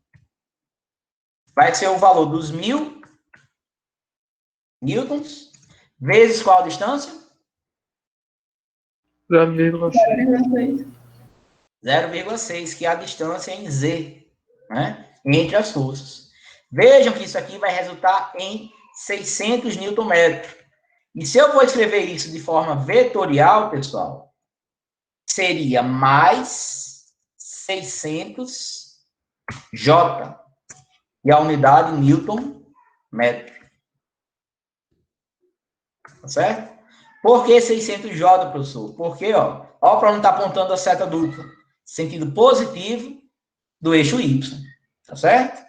Speaker 1: Vai ser o valor dos 1000 newtons vezes qual distância?
Speaker 4: 0,6.
Speaker 1: 0,6, que é a distância em Z, né? Entre as forças. Vejam que isso aqui vai resultar em 600 Nm. E se eu for escrever isso de forma vetorial, pessoal, seria mais 600 J. E a unidade Newton metro. Tá certo? Por que 600 J, professor? Porque, ó para onde está apontando a seta dupla. Sentido positivo do eixo Y. Tá certo?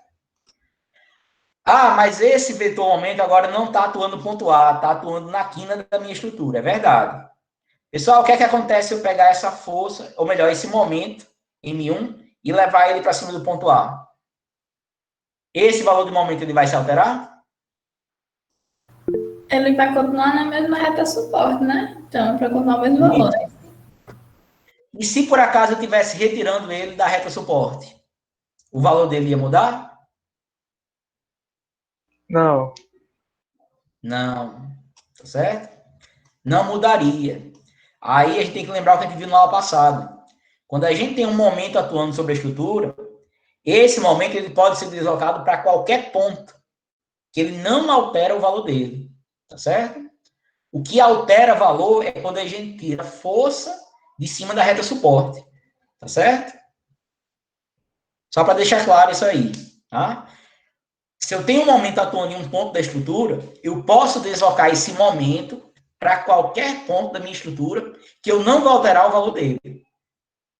Speaker 1: Ah, mas esse vetor momento agora não está atuando no ponto A, está atuando na quina da minha estrutura. É verdade. Pessoal, o que é que acontece se eu pegar essa força, ou melhor, esse momento, M1, e levar ele para cima do ponto A? Esse valor de momento ele vai se alterar?
Speaker 2: Ele vai continuar na mesma reta suporte, né? Então, para continuar o mesmo valor.
Speaker 1: E se por acaso eu estivesse retirando ele da reta suporte? O valor dele ia mudar?
Speaker 4: Não.
Speaker 1: Não. Tá certo? Não mudaria. Aí a gente tem que lembrar o que a gente viu na aula passada. Quando a gente tem um momento atuando sobre a estrutura, esse momento ele pode ser deslocado para qualquer ponto, que ele não altera o valor dele. Tá certo? O que altera valor é quando a gente tira força de cima da reta suporte. Tá certo? Só para deixar claro isso aí. Tá? Se eu tenho um momento atuando em um ponto da estrutura, eu posso deslocar esse momento para qualquer ponto da minha estrutura que eu não vou alterar o valor dele.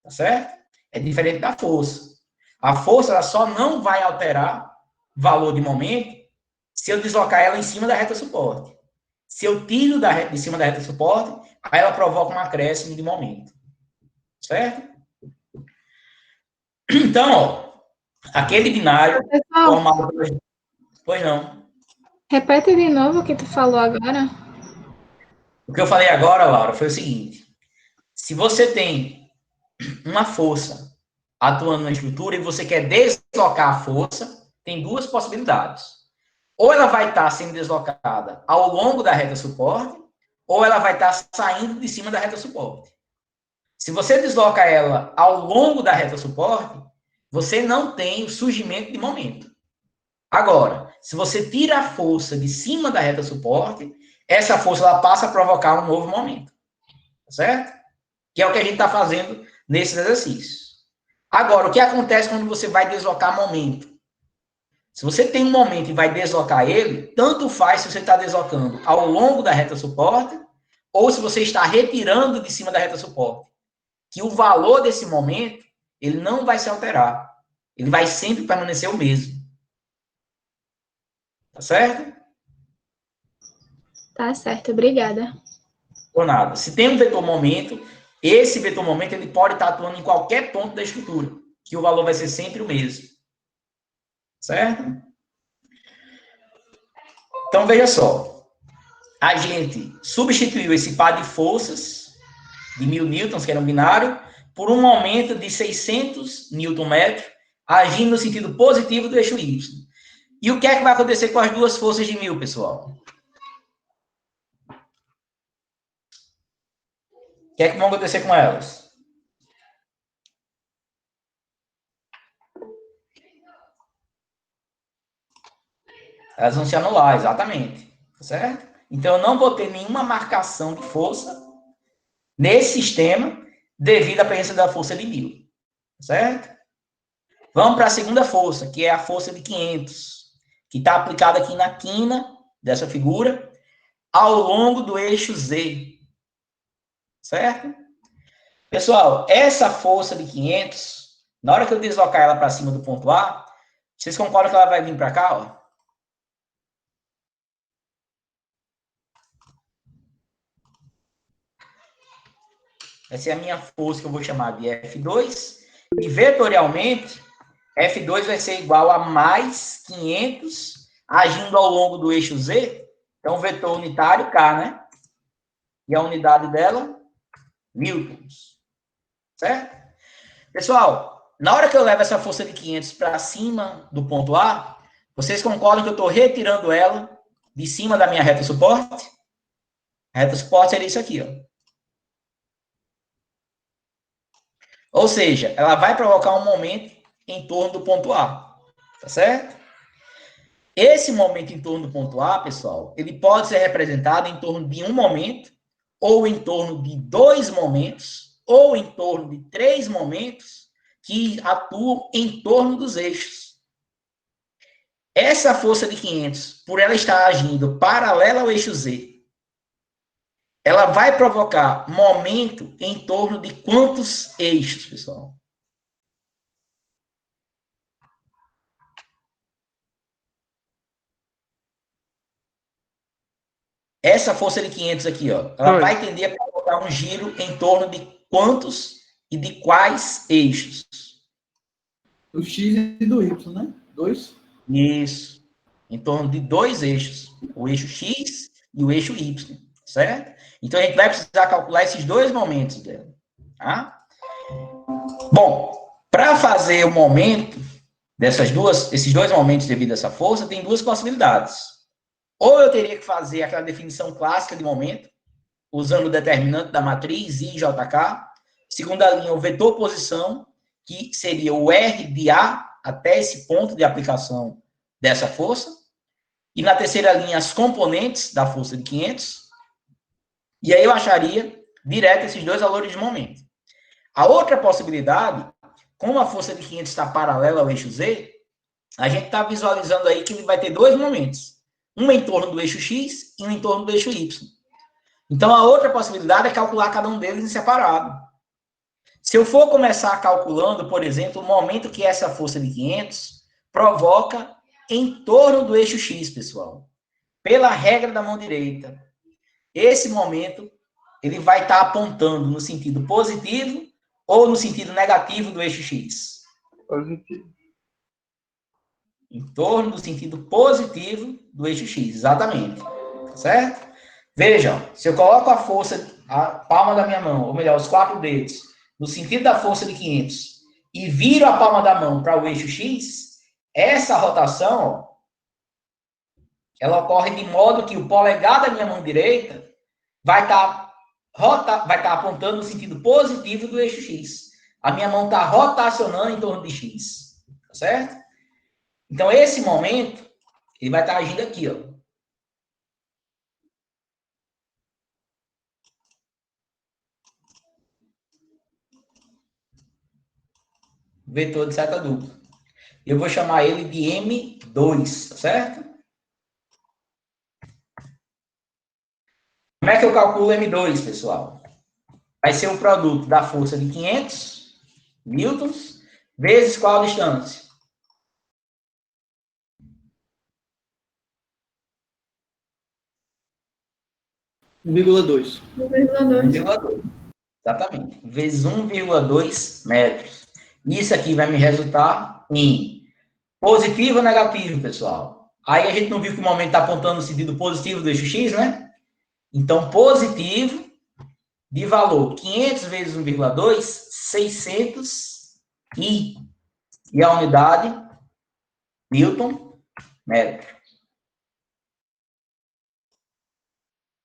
Speaker 1: Tá certo? É diferente da força. A força ela só não vai alterar valor de momento se eu deslocar ela em cima da reta suporte. Se eu tiro de cima da reta suporte, aí ela provoca um acréscimo de momento. Certo? Então, ó, aquele binário formado... Pois não.
Speaker 6: Repete de novo o que tu falou agora.
Speaker 1: O que eu falei agora, Laura, foi o seguinte. Se você tem uma força atuando na estrutura e você quer deslocar a força, tem duas possibilidades. Ou ela vai estar sendo deslocada ao longo da reta suporte, ou ela vai estar saindo de cima da reta suporte. Se você desloca ela ao longo da reta suporte, você não tem o surgimento de momento. Agora, se você tira a força de cima da reta suporte, essa força ela passa a provocar um novo momento. Certo? Que é o que a gente está fazendo nesses exercícios. Agora, o que acontece quando você vai deslocar momento? Se você tem um momento e vai deslocar ele, tanto faz se você está deslocando ao longo da reta suporte ou se você está retirando de cima da reta suporte. Que o valor desse momento, ele não vai se alterar. Ele vai sempre permanecer o mesmo. Tá certo?
Speaker 6: Tá certo, obrigada.
Speaker 1: Por nada. Se tem um vetor momento, esse vetor momento ele pode estar atuando em qualquer ponto da estrutura, que o valor vai ser sempre o mesmo. Certo? Então, veja só. A gente substituiu esse par de forças de 1000 newtons, que era um binário, por um aumento de 600 Nm, agindo no sentido positivo do eixo Y. E o que é que vai acontecer com as duas forças de 1000, pessoal? O que é que vai acontecer com elas? Elas vão se anular, exatamente. Certo? Então, eu não vou ter nenhuma marcação de força nesse sistema devido à presença da força de 1000. certo? Vamos para a segunda força, que é a força de 500, que está aplicada aqui na quina dessa figura, ao longo do eixo Z, certo? Pessoal, essa força de 500, na hora que eu deslocar ela para cima do ponto A, vocês concordam que ela vai vir para cá, ó? Essa é a minha força que eu vou chamar de F2, e vetorialmente, F2 vai ser igual a mais 500, agindo ao longo do eixo Z, então vetor unitário K, né? E a unidade dela, newtons, certo? Pessoal, na hora que eu levo essa força de 500 para cima do ponto A, vocês concordam que eu estou retirando ela de cima da minha reta suporte? A reta suporte seria isso aqui, ó. Ou seja, ela vai provocar um momento em torno do ponto A, tá certo? Esse momento em torno do ponto A, pessoal, ele pode ser representado em torno de um momento, ou em torno de 2 momentos, ou em torno de 3 momentos que atuam em torno dos eixos. Essa força de 500, por ela estar agindo paralela ao eixo Z, ela vai provocar momento em torno de quantos eixos, pessoal? Essa força de 500 aqui, ó, ela vai tender a provocar um giro em torno de quantos e de quais eixos?
Speaker 3: Do X e do Y, né? 2.
Speaker 1: Isso. Em torno de 2 eixos. O eixo X e o eixo Y, certo? Então, a gente vai precisar calcular esses 2 momentos dela. Tá? Bom, para fazer o momento esses 2 momentos devido a essa força, tem 2 possibilidades. Ou eu teria que fazer aquela definição clássica de momento, usando o determinante da matriz I, JK. Segunda linha, o vetor posição, que seria o R de A até esse ponto de aplicação dessa força. E na terceira linha, as componentes da força de 500. E aí eu acharia direto esses 2 valores de momento. A outra possibilidade, como a força de 500 está paralela ao eixo Z, a gente está visualizando aí que ele vai ter 2 momentos. Um em torno do eixo X e um em torno do eixo Y. Então, a outra possibilidade é calcular cada um deles em separado. Se eu for começar calculando, por exemplo, o momento que essa força de 500 provoca em torno do eixo X, pessoal, pela regra da mão direita, esse momento ele vai estar apontando no sentido positivo ou no sentido negativo do eixo X?
Speaker 4: Positivo.
Speaker 1: Em torno do sentido positivo do eixo X, exatamente. Certo? Vejam, se eu coloco a força, a palma da minha mão, ou melhor, os 4 dedos, no sentido da força de 500, e viro a palma da mão para o eixo X, essa rotação, ela ocorre de modo que o polegar da minha mão direita vai estar apontando no sentido positivo do eixo X. A minha mão está rotacionando em torno de X. Tá certo? Então, esse momento, ele vai estar agindo aqui, ó. Vetor de seta dupla. Eu vou chamar ele de M2, tá certo? Como é que eu calculo M2, pessoal? Vai ser o produto da força de 500 newtons vezes qual distância?
Speaker 3: 1,2.
Speaker 1: 1,2. Exatamente. Vezes 1,2 metros. Isso aqui vai me resultar em positivo ou negativo, pessoal? Aí a gente não viu que o momento está apontando no sentido positivo do eixo X, né? Então, positivo de valor 500 vezes 1,2, 600 e a unidade, Newton, metro.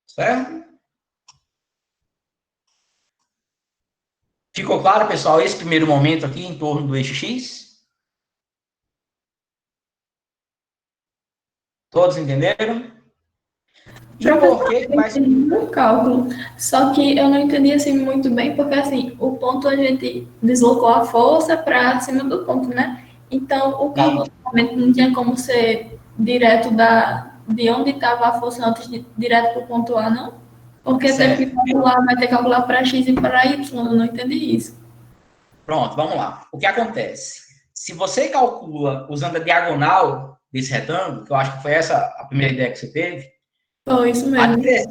Speaker 1: Certo? Ficou claro, pessoal, esse primeiro momento aqui em torno do eixo X? Todos entenderam? E por que
Speaker 2: Eu entendi o cálculo, só que eu não entendi assim muito bem, porque assim, o ponto a gente deslocou a força para cima do ponto, né? Então, o cálculo do momento não tinha como ser direto de onde estava a força antes de direto para o ponto A, não? Porque teve que
Speaker 1: certo?
Speaker 2: calcular, vai ter que calcular para X e para Y, eu não entendi isso.
Speaker 1: Pronto, vamos lá. O que acontece? Se você calcula usando a diagonal desse retângulo, que eu acho que foi essa a primeira ideia que você teve,
Speaker 2: Foi isso
Speaker 1: a,
Speaker 2: mesmo.
Speaker 1: dire...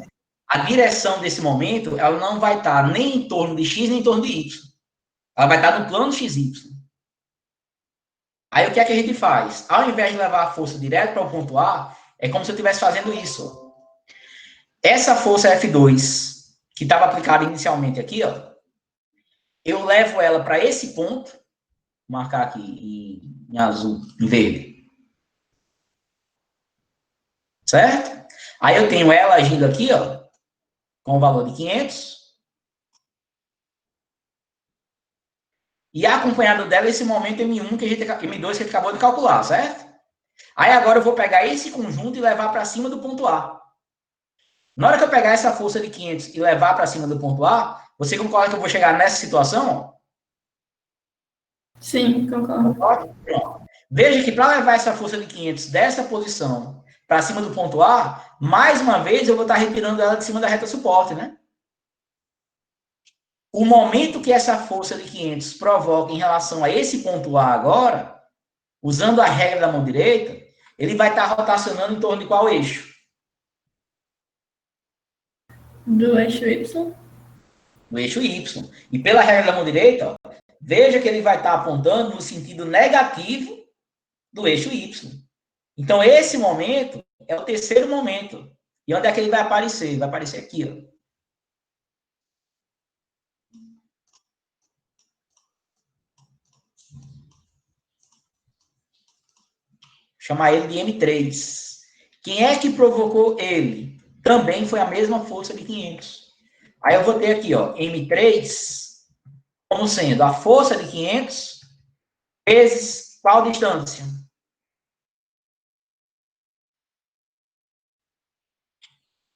Speaker 1: a direção desse momento, ela não vai estar nem em torno de x, nem em torno de y. Ela vai estar no plano XY. Aí o que é que a gente faz? Ao invés de levar a força direto para o ponto A, é como se eu estivesse fazendo isso. Essa força F2, que estava aplicada inicialmente aqui, ó, eu levo ela para esse ponto, vou marcar aqui em azul, em verde. Certo? Aí eu tenho ela agindo aqui, ó, com o valor de 500. E acompanhado dela esse momento M1 M2 que a gente acabou de calcular, certo? Aí agora eu vou pegar esse conjunto e levar para cima do ponto A. Na hora que eu pegar essa força de 500 e levar para cima do ponto A, você concorda que eu vou chegar nessa situação?
Speaker 2: Sim, concordo.
Speaker 1: Pronto. Veja que para levar essa força de 500 dessa posição para cima do ponto A, mais uma vez eu vou estar retirando ela de cima da reta suporte, né? O momento que essa força de 500 provoca em relação a esse ponto A agora, usando a regra da mão direita, ele vai estar rotacionando em torno de qual eixo?
Speaker 2: Do eixo Y.
Speaker 1: Do eixo Y. E pela regra da mão direita, ó, veja que ele vai estar apontando no sentido negativo do eixo Y. Então, esse momento é o terceiro momento. E onde é que ele vai aparecer? Ele vai aparecer aqui, ó. Chamar ele de M3. Quem é que provocou ele? Também foi a mesma força de 500. Aí eu vou ter aqui, ó, M3 como sendo a força de 500 vezes qual distância?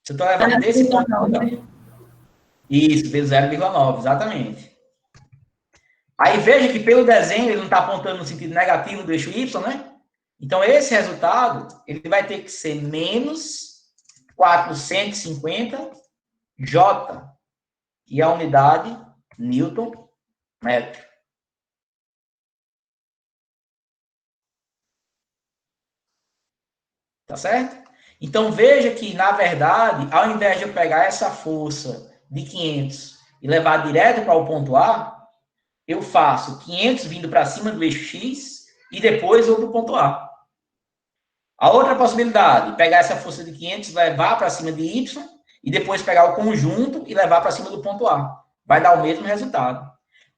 Speaker 1: Se eu estou levando desse ponto aqui, isso, vezes 0,9, exatamente. Aí veja que pelo desenho ele não está apontando no sentido negativo do eixo Y, né? Então esse resultado ele vai ter que ser menos 450 J, que é a unidade Newton metro. Tá certo? Então veja que, na verdade, ao invés de eu pegar essa força de 500 e levar direto para o ponto A, eu faço 500 vindo para cima do eixo X e depois vou para o ponto A. A outra possibilidade, pegar essa força de 500, levar para cima de Y e depois pegar o conjunto e levar para cima do ponto A. Vai dar o mesmo resultado.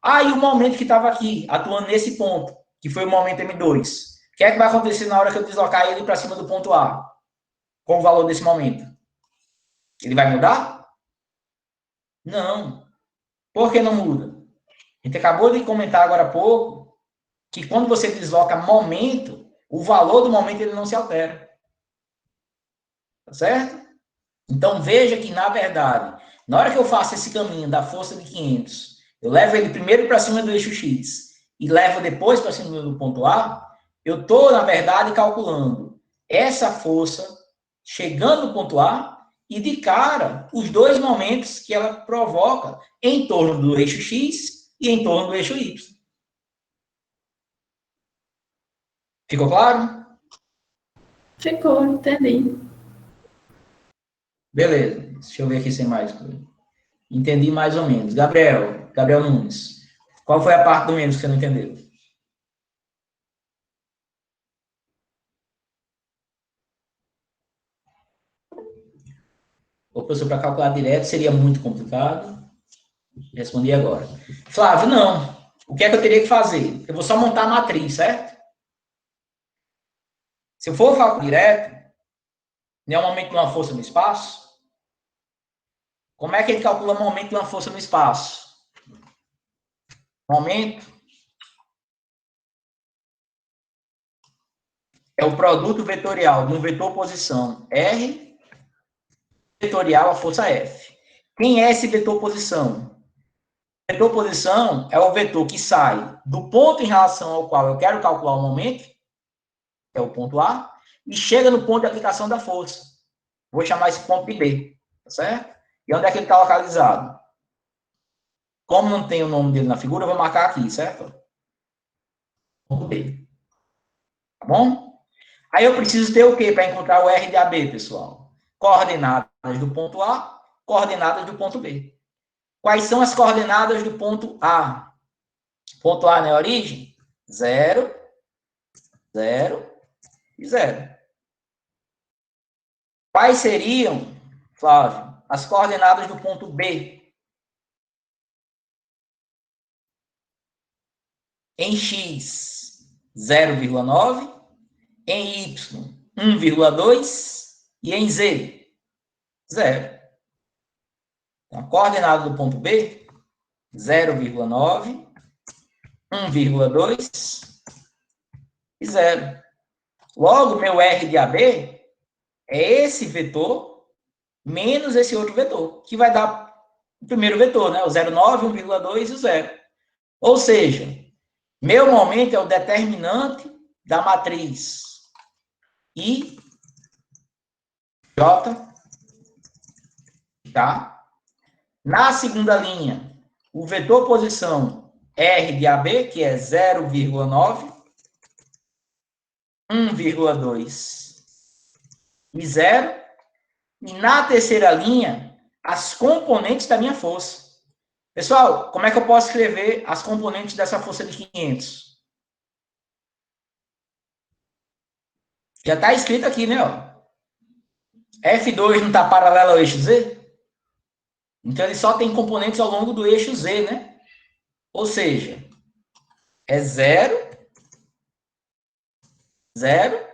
Speaker 1: Aí o momento que estava aqui, atuando nesse ponto, que foi o momento M2, o que é que vai acontecer na hora que eu deslocar ele para cima do ponto A? Com o valor desse momento? Ele vai mudar? Não. Por que não muda? A gente acabou de comentar agora há pouco que quando você desloca momento, o valor do momento ele não se altera. Tá certo? Então veja que, na verdade, na hora que eu faço esse caminho da força de 500, eu levo ele primeiro para cima do eixo X e levo depois para cima do ponto A, eu estou, na verdade, calculando essa força chegando no ponto A e, de cara, os dois momentos que ela provoca em torno do eixo X e em torno do eixo Y. Ficou claro?
Speaker 2: Ficou, entendi.
Speaker 1: Beleza. Deixa eu ver aqui sem mais coisa. Entendi mais ou menos. Gabriel Nunes. Qual foi a parte do menos que você não entendeu? Ou professor, para calcular direto seria muito complicado. Respondi agora. Flávio, não. O que é que eu teria que fazer? Eu vou só montar a matriz, certo? Se eu for calcular direto, né, o momento de uma força no espaço, como é que ele calcula o momento de uma força no espaço? Momento é o produto vetorial de um vetor posição R vetorial a força F. Quem é esse vetor posição? O vetor posição é o vetor que sai do ponto em relação ao qual eu quero calcular o momento, que é o ponto A, e chega no ponto de aplicação da força. Vou chamar esse ponto de B, tá certo? E onde é que ele está localizado? Como não tem o nome dele na figura, eu vou marcar aqui, certo? Ponto B. Tá bom? Aí eu preciso ter o quê para encontrar o R de AB, pessoal? Coordenadas do ponto A, coordenadas do ponto B. Quais são as coordenadas do ponto A? Ponto A, né, origem? 0, 0 e 0. Quais seriam, Flávio, as coordenadas do ponto B? Em X, 0,9. Em Y, 1,2. E em Z, 0. Então, a coordenada do ponto B, 0,9, 1,2 e 0. Logo, meu R de AB é esse vetor menos esse outro vetor, que vai dar o primeiro vetor, né? O 0,9, 1,2 e o 0. Ou seja, meu momento é o determinante da matriz I, J, tá? Na segunda linha, o vetor posição R de AB, que é 0,9, 1,2 e 0. E na terceira linha, as componentes da minha força. Pessoal, como é que eu posso escrever as componentes dessa força de 500? Já está escrito aqui, né? Ó. F2 não está paralelo ao eixo Z? Então, ele só tem componentes ao longo do eixo Z, né? Ou seja, é 0, 0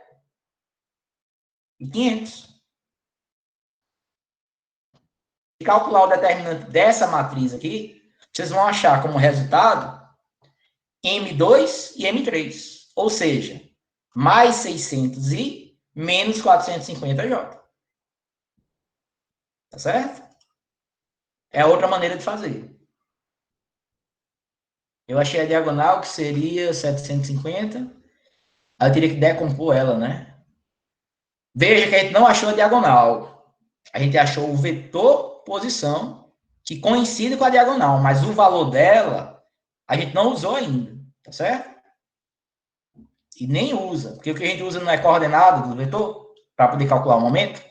Speaker 1: e 500. E calcular o determinante dessa matriz aqui, vocês vão achar como resultado M2 e M3. Ou seja, mais 600i menos 450j. Tá certo? É outra maneira de fazer. Eu achei a diagonal, que seria 750. Aí eu teria que decompor ela, né? Veja que a gente não achou a diagonal. A gente achou o vetor posição, que coincide com a diagonal, mas o valor dela, a gente não usou ainda. Tá certo? E nem usa, porque o que a gente usa não é coordenada do vetor, para poder calcular o momento.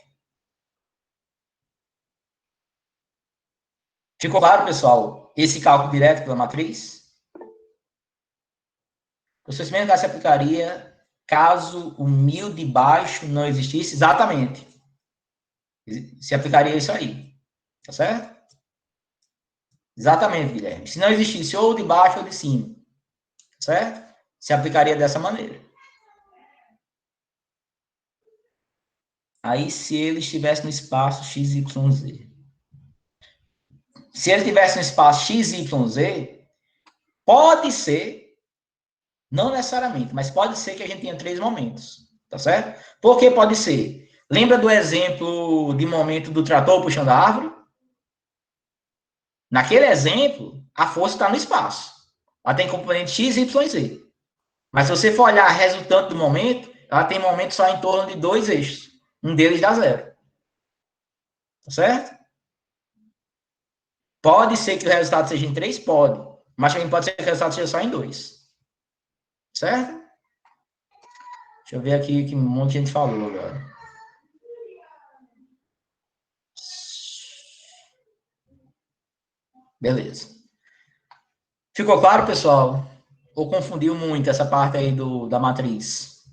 Speaker 1: Ficou claro, pessoal, esse cálculo direto pela matriz? O procedimento se aplicaria caso o 1000 de baixo não existisse? Exatamente. Se aplicaria isso aí. Tá certo? Exatamente, Guilherme. Se não existisse ou de baixo ou de cima. Tá certo? Se aplicaria dessa maneira. Aí, se ele estivesse no espaço XYZ. Se ele estivesse no espaço XYZ, pode ser, não necessariamente, mas pode ser que a gente tenha 3 momentos. Tá certo? Por que pode ser? Lembra do exemplo de momento do trator puxando a árvore? Naquele exemplo, a força está no espaço. Ela tem componente X, Y e Z. Mas se você for olhar a resultante do momento, ela tem momento só em torno de 2 eixos. Um deles dá 0. Tá certo? Pode ser que o resultado seja em 3? Pode. Mas também pode ser que o resultado seja só em 2. Certo? Deixa eu ver aqui que um monte de gente falou agora. Beleza. Ficou claro, pessoal? Ou confundiu muito essa parte aí da matriz?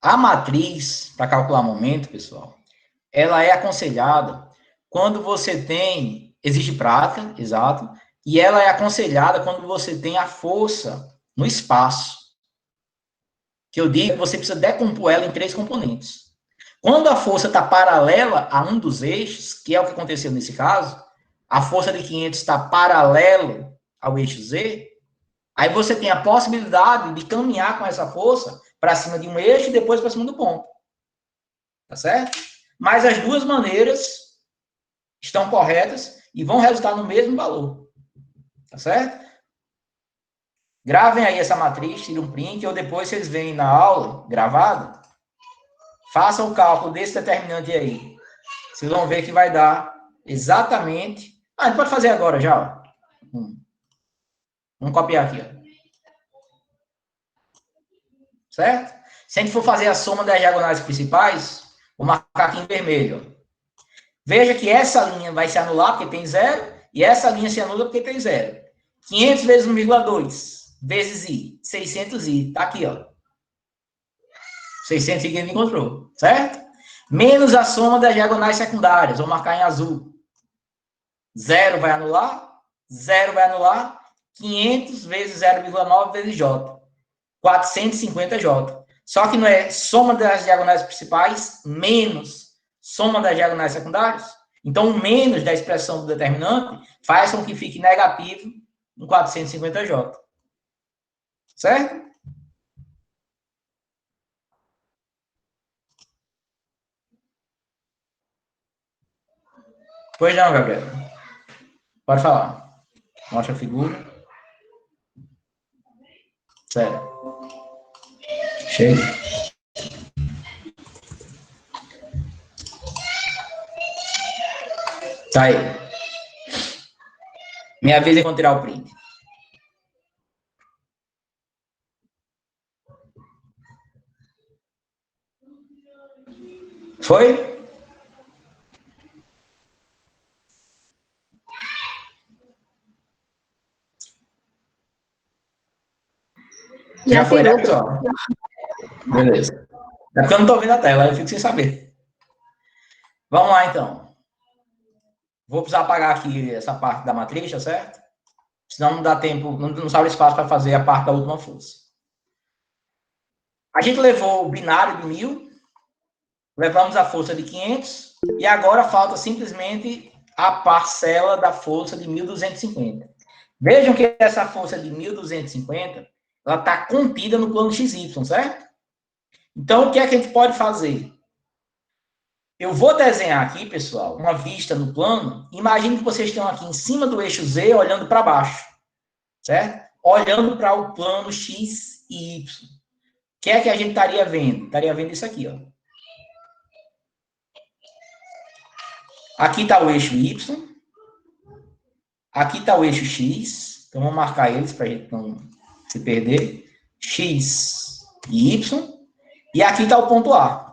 Speaker 1: A matriz, para calcular momento, pessoal, ela é aconselhada quando você tem, existe prática, exato, e ela é aconselhada quando você tem a força no espaço. Que eu digo que você precisa decompor ela em 3 componentes. Quando a força está paralela a um dos eixos, que é o que aconteceu nesse caso, a força de 500 está paralela ao eixo Z, aí você tem a possibilidade de caminhar com essa força para cima de um eixo e depois para cima do ponto. Tá certo? Mas as duas maneiras estão corretas e vão resultar no mesmo valor. Tá certo? Gravem aí essa matriz, tirem um print, ou depois vocês veem na aula, gravado, façam o cálculo desse determinante aí. Vocês vão ver que vai dar exatamente... a gente pode fazer agora já, ó. Vamos copiar aqui, ó. Certo? Se a gente for fazer a soma das diagonais principais, vou marcar aqui em vermelho. Veja que essa linha vai se anular porque tem 0, e essa linha se anula porque tem 0. 500 vezes 1,2 vezes i, 600i. Tá aqui, ó. 600i que a gente encontrou, certo? Menos a soma das diagonais secundárias. Vou marcar em azul. 0 vai anular, 0 vai anular, 500 vezes 0,9 vezes j. 450j. Só que não é soma das diagonais principais menos soma das diagonais secundárias? Então, o menos da expressão do determinante faz com que fique negativo em 450j. Certo? Pois não, Gabriel. Pode falar. Mostra a figura. Sério. Chega. Tá aí. Minha vez é quando tirar o print. Foi? Já foi, né, pessoal? Beleza. É porque eu não estou vendo a tela, eu fico sem saber. Vamos lá, então. Vou precisar apagar aqui essa parte da matriz, tá certo? Senão não dá tempo, não sobra espaço para fazer a parte da última força. A gente levou o binário de 1000, levamos a força de 500, e agora falta simplesmente a parcela da força de 1250. Vejam que essa força de 1250, ela está contida no plano XY, certo? Então, o que é que a gente pode fazer? Eu vou desenhar aqui, pessoal, uma vista no plano. Imagine que vocês estão aqui em cima do eixo Z, olhando para baixo, certo? Olhando para o plano X e Y. O que é que a gente estaria vendo? Estaria vendo isso aqui, ó. Aqui está o eixo Y. Aqui está o eixo X. Então, vamos marcar eles para a gente não se perder. X e Y. E aqui está o ponto A.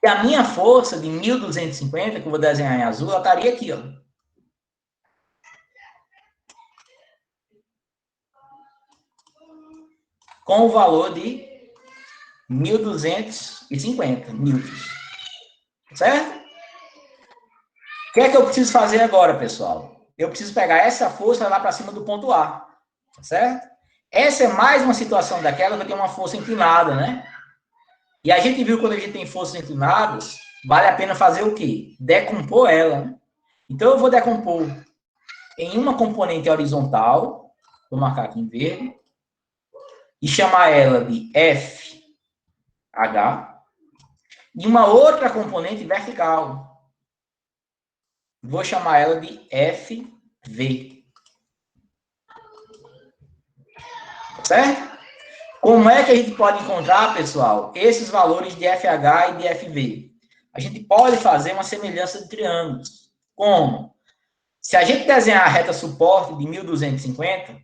Speaker 1: E a minha força de 1250, que eu vou desenhar em azul, ela estaria aqui, ó. Com o valor de 1250 newtons. Certo? O que é que eu preciso fazer agora, pessoal? Eu preciso pegar essa força e levar para cima do ponto A. Certo? Essa é mais uma situação daquela que eu tenho uma força inclinada, né? E a gente viu quando a gente tem forças inclinadas, vale a pena fazer o quê? Decompor ela. Né? Então, eu vou decompor em uma componente horizontal, vou marcar aqui em verde, e chamar ela de FH, e uma outra componente vertical. Vou chamar ela de FV. Certo? Como é que a gente pode encontrar, pessoal, esses valores de FH e de FV? A gente pode fazer uma semelhança de triângulos. Como? Se a gente desenhar a reta suporte de 1250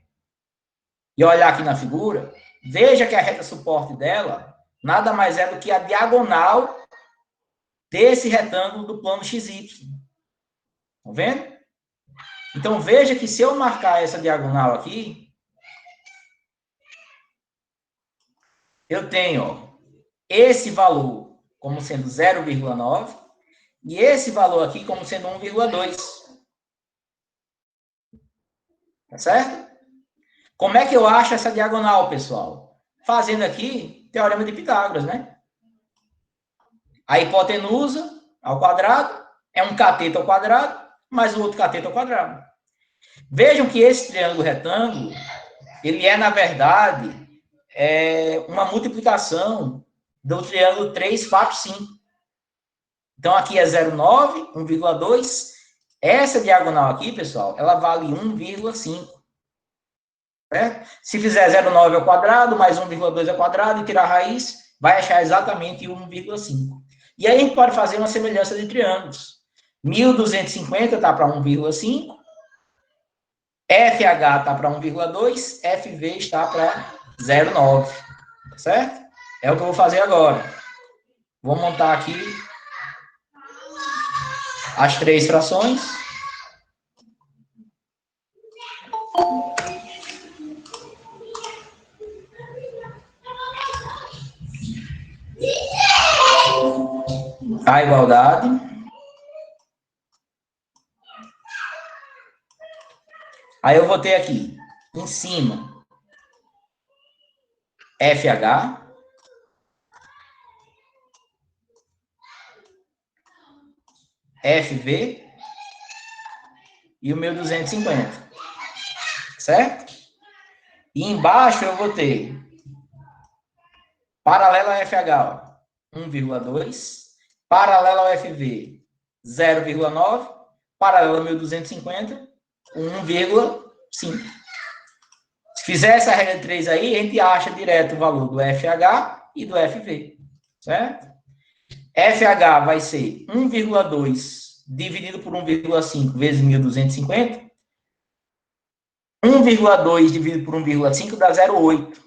Speaker 1: e olhar aqui na figura, veja que a reta suporte dela nada mais é do que a diagonal desse retângulo do plano XY. Estão vendo? Então, veja que se eu marcar essa diagonal aqui, eu tenho ó, esse valor como sendo 0,9 e esse valor aqui como sendo 1,2. Tá certo? Como é que eu acho essa diagonal, pessoal? Fazendo aqui teorema de Pitágoras, né? A hipotenusa ao quadrado é um cateto ao quadrado mais o outro cateto ao quadrado. Vejam que esse triângulo retângulo, ele é, na verdade, uma multiplicação do triângulo 3, 4, 5. Então, aqui é 0,9, 1,2. Essa diagonal aqui, pessoal, ela vale 1,5. Certo? Se fizer 0,9 ao quadrado, mais 1,2 ao quadrado e tirar a raiz, vai achar exatamente 1,5. E aí a gente pode fazer uma semelhança de triângulos. 1.250 está para 1,5. FH está para 1,2. FV está para 0,9. Certo? É o que eu vou fazer agora. Vou montar aqui as três frações. A igualdade. Aí eu vou ter aqui, em cima, FH. FV. E o meu 250. Certo? E embaixo eu vou ter, paralelo a FH, 1,2. Paralelo ao FV, 0,9. Paralelo ao 1.250, 1,5. Se fizer essa regra de 3 aí, a gente acha direto o valor do FH e do FV. Certo? FH vai ser 1,2 dividido por 1,5 vezes 1.250. 1,2 dividido por 1,5 dá 0,8.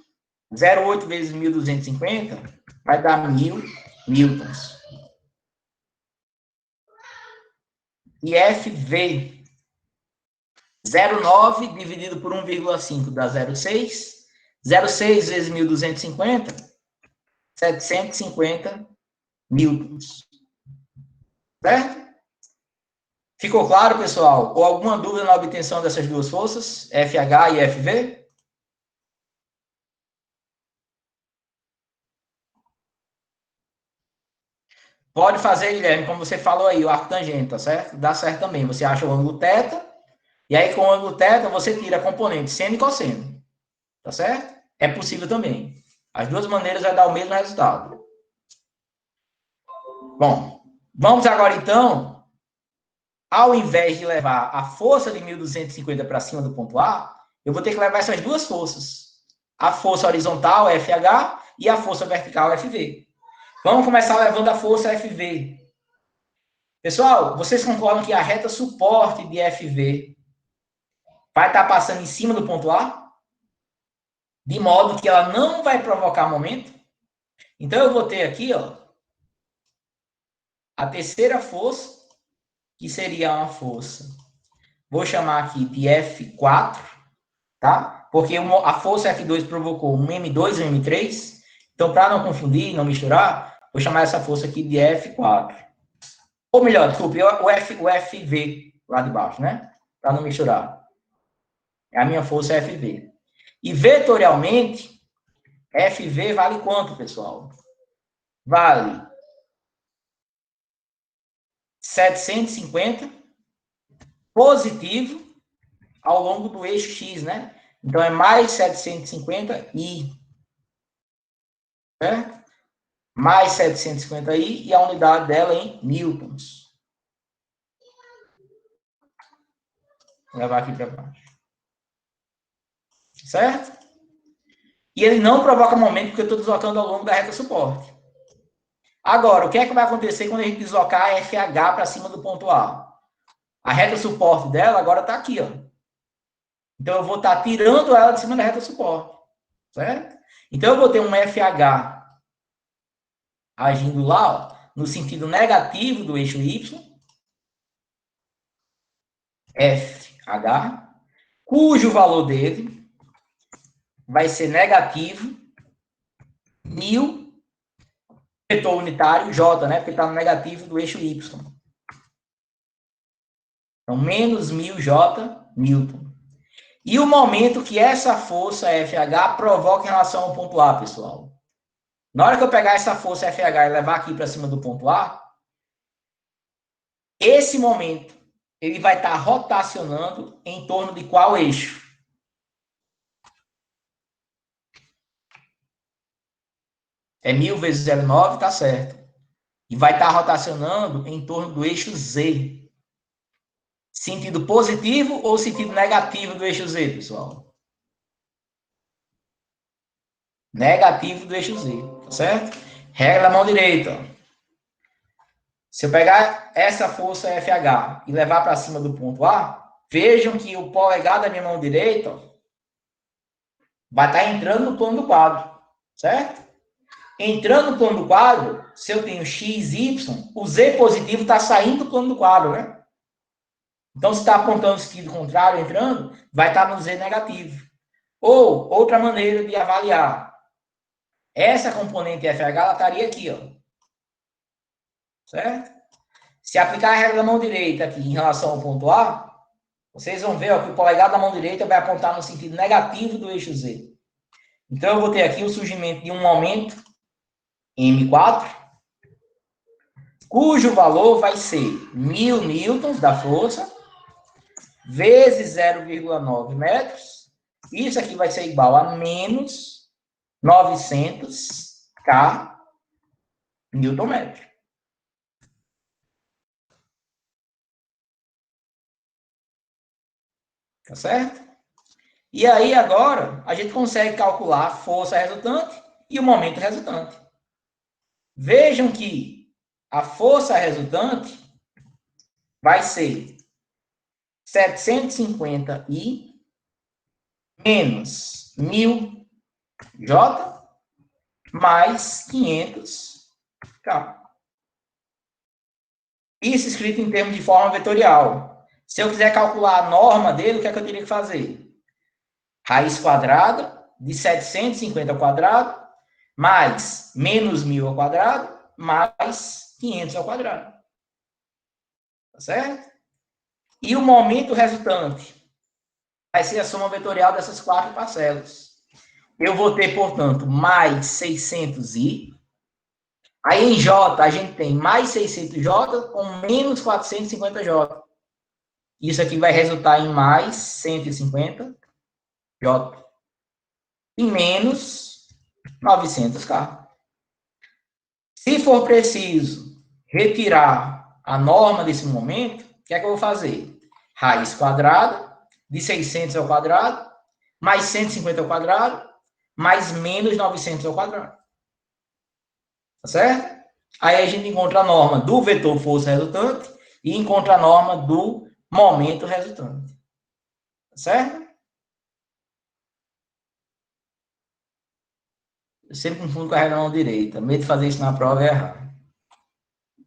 Speaker 1: 0,8 vezes 1.250 vai dar 1.000 newtons. E FV, 0,9 dividido por 1,5 dá 0,6. 0,6 vezes 1.250, 750 newtons. Certo? Ficou claro, pessoal? Ou alguma dúvida na obtenção dessas duas forças, FH e FV? Pode fazer, Guilherme, como você falou aí, o arco tangente, tá certo? Dá certo também. Você acha o ângulo θ, e aí com o ângulo θ você tira a componente seno e cosseno. Tá certo? É possível também. As duas maneiras vai dar o mesmo resultado. Bom, vamos agora então, ao invés de levar a força de 1.250 para cima do ponto A, eu vou ter que levar essas duas forças. A força horizontal, FH, e a força vertical, FV. Vamos começar levando a força FV. Pessoal, vocês concordam que a reta suporte de FV vai estar passando em cima do ponto A? De modo que ela não vai provocar momento? Então, eu vou ter aqui, ó, a terceira força, que seria uma força, vou chamar aqui de F4, tá? Porque a força F2 provocou um M2 e um M3. Então, para não confundir, não misturar, vou chamar essa força aqui de F4. Ou melhor, desculpe, o FV lá de baixo, né? Para não misturar. A minha força é FV. E vetorialmente, FV vale quanto, pessoal? Vale 750 positivo ao longo do eixo X, né? Então, é mais 750i. Certo? Mais 750i e a unidade dela em newtons. Vou levar aqui para baixo. Certo? E ele não provoca momento porque eu estou deslocando ao longo da reta suporte. Agora, o que é que vai acontecer quando a gente deslocar a FH para cima do ponto A? A reta suporte dela agora está aqui, ó. Então, eu vou estar tirando ela de cima da reta suporte. Certo? Então, eu vou ter um FH agindo lá, ó, no sentido negativo do eixo Y. FH, cujo valor dele vai ser negativo 1.000 vetor unitário J, né? Porque está no negativo do eixo Y. Então, menos 1.000 J newton. E o momento que essa força FH provoca em relação ao ponto A, pessoal? Na hora que eu pegar essa força FH e levar aqui para cima do ponto A, esse momento, ele vai estar rotacionando em torno de qual eixo? É 1000 vezes 0,9, tá certo. E vai estar rotacionando em torno do eixo Z. Sentido positivo ou sentido negativo do eixo Z, pessoal? Negativo do eixo Z, tá certo? Regra da mão direita. Se eu pegar essa força FH e levar para cima do ponto A, vejam que o polegar da minha mão direita vai estar entrando no plano do quadro, certo? Entrando no plano do quadro, se eu tenho x, y, o z positivo está saindo do plano do quadro, né? Então, se está apontando o sentido contrário entrando, vai estar no z negativo. Ou, outra maneira de avaliar. Essa componente FH, ela estaria aqui, ó. Certo? Se aplicar a regra da mão direita aqui em relação ao ponto A, vocês vão ver ó, que o polegar da mão direita vai apontar no sentido negativo do eixo Z. Então, eu vou ter aqui o surgimento de um momento M4, cujo valor vai ser 1000 newtons da força, vezes 0,9 metros. Isso aqui vai ser igual a menos 900 K Newton metro. Tá certo? E aí, agora, a gente consegue calcular a força resultante e o momento resultante. Vejam que a força resultante vai ser 750I menos 1000 J mais 500K. Isso escrito em termos de forma vetorial. Se eu quiser calcular a norma dele, o que é que eu teria que fazer? Raiz quadrada de 750 ao quadrado, mais menos 1000 ao quadrado, mais 500 ao quadrado. Tá certo? E o momento resultante vai ser a soma vetorial dessas quatro parcelas. Eu vou ter, portanto, mais 600i. Aí em J, a gente tem mais 600J com menos 450J. Isso aqui vai resultar em mais 150J. E menos 900K. Se for preciso retirar a norma desse momento, o que é que eu vou fazer? Raiz quadrada de 600 ao quadrado, mais 150 ao quadrado, mais menos 900 ao quadrado. Tá certo? Aí a gente encontra a norma do vetor força resultante e encontra a norma do momento resultante. Tá certo? Eu sempre confundo com a regra da mão direita. Medo de fazer isso na prova é errar.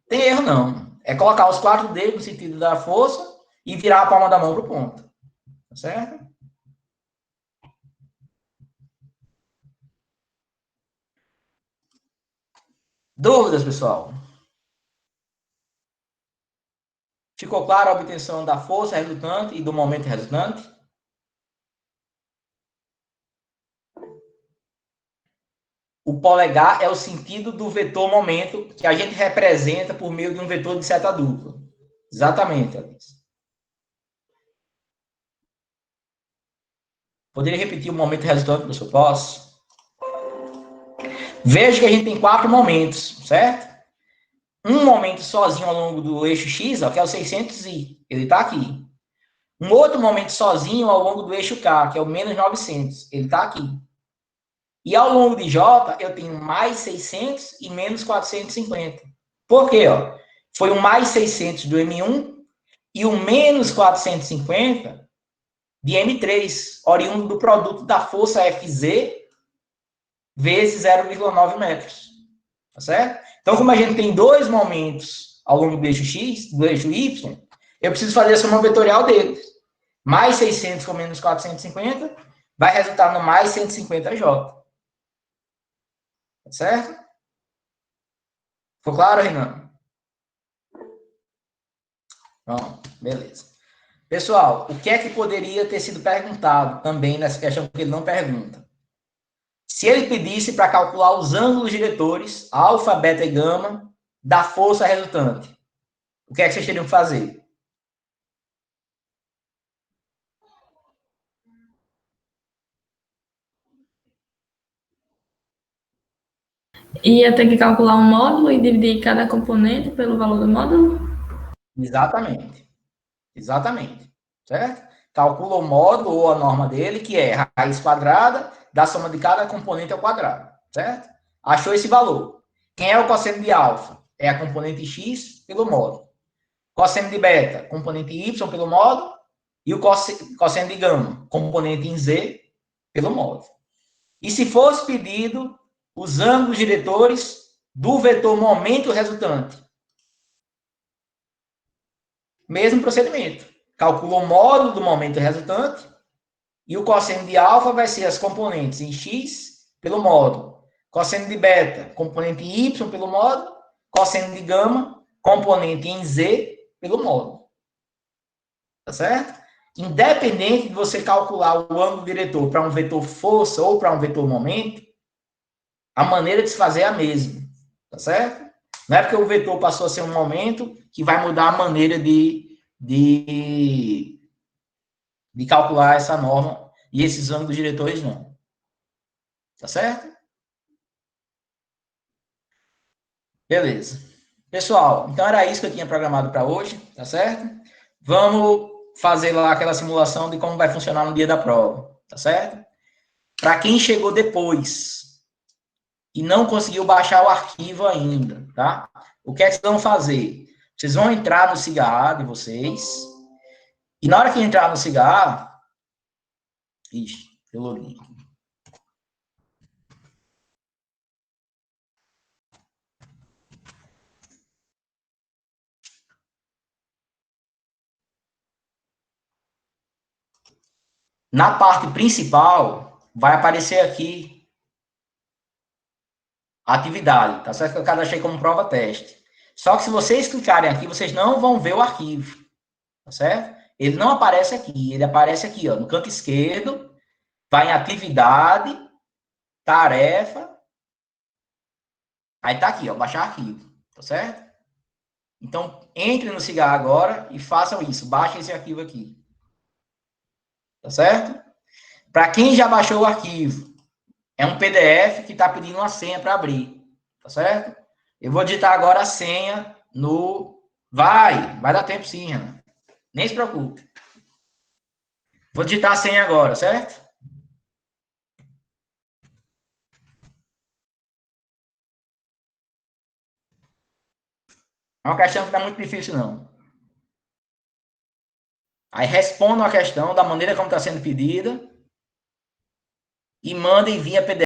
Speaker 1: Tem erro não. É colocar os 4 dedos no sentido da força e virar a palma da mão para o ponto. Tá certo? Dúvidas, pessoal? Ficou clara a obtenção da força resultante e do momento resultante? O polegar é o sentido do vetor momento que a gente representa por meio de um vetor de seta dupla. Exatamente, Alice. Poderia repetir o momento resultante, professor? Posso? Veja que a gente tem 4 momentos, certo? Um momento sozinho ao longo do eixo X, ó, que é o 600i. Ele está aqui. Um outro momento sozinho ao longo do eixo K, que é o menos 900. Ele está aqui. E ao longo de J, eu tenho mais 600 e menos 450. Por quê? Ó? Foi o mais 600 do M1 e o menos 450 de M3, oriundo do produto da força FZ vezes 0,9 metros. Tá certo? Então, como a gente tem 2 momentos ao longo do eixo X, do eixo Y, eu preciso fazer a soma vetorial deles. Mais 600 com menos 450 vai resultar no mais 150J. Tá certo? Ficou claro, Renan? Pronto, beleza. Pessoal, o que é que poderia ter sido perguntado também nessa questão que ele não pergunta? Se ele pedisse para calcular os ângulos diretores, alfa, beta e gama, da força resultante, o que é que vocês teriam que fazer?
Speaker 2: Ia ter que calcular um módulo e dividir cada componente pelo valor do módulo?
Speaker 1: Exatamente. Exatamente. Certo? Calcula o módulo ou a norma dele, que é raiz quadrada da soma de cada componente ao quadrado. Certo? Achou esse valor. Quem é o cosseno de alfa? É a componente x pelo módulo. Cosseno de beta, componente y pelo módulo. E o cosseno de gama, componente em z pelo módulo. E se fosse pedido os ângulos diretores do vetor momento resultante? Mesmo procedimento. Calcula o módulo do momento resultante e o cosseno de alfa vai ser as componentes em x pelo módulo. Cosseno de beta, componente em y pelo módulo. Cosseno de gama, componente em z pelo módulo. Tá certo? Independente de você calcular o ângulo diretor para um vetor força ou para um vetor momento, a maneira de se fazer é a mesma. Tá certo? Não é porque o vetor passou a ser um momento que vai mudar a maneira de calcular essa norma e esses ângulos diretores, não. Tá certo? Beleza. Pessoal, então era isso que eu tinha programado para hoje, tá certo? Vamos fazer lá aquela simulação de como vai funcionar no dia da prova, tá certo? Para quem chegou depois e não conseguiu baixar o arquivo ainda, tá? O que é que vocês vão fazer? Vocês vão entrar no cigarro de vocês e na hora que entrar no cigarro... Ixi, eu login. Na parte principal, vai aparecer aqui a atividade, tá certo? Que eu cadastrei como prova teste. Só que se vocês clicarem aqui, vocês não vão ver o arquivo, tá certo? Ele não aparece aqui, ele aparece aqui, ó, no canto esquerdo, vai em atividade, tarefa, aí tá aqui, ó, baixar arquivo, tá certo? Então, entre no Cigarro agora e façam isso, baixem esse arquivo aqui, tá certo? Para quem já baixou o arquivo, é um PDF que está pedindo uma senha para abrir, tá certo? Eu vou digitar agora a senha no... Vai dar tempo sim, Renan. Nem se preocupe. Vou digitar a senha agora, certo? É uma questão que não é muito difícil, não. Aí respondam a questão da maneira como está sendo pedida e mandem via PDF.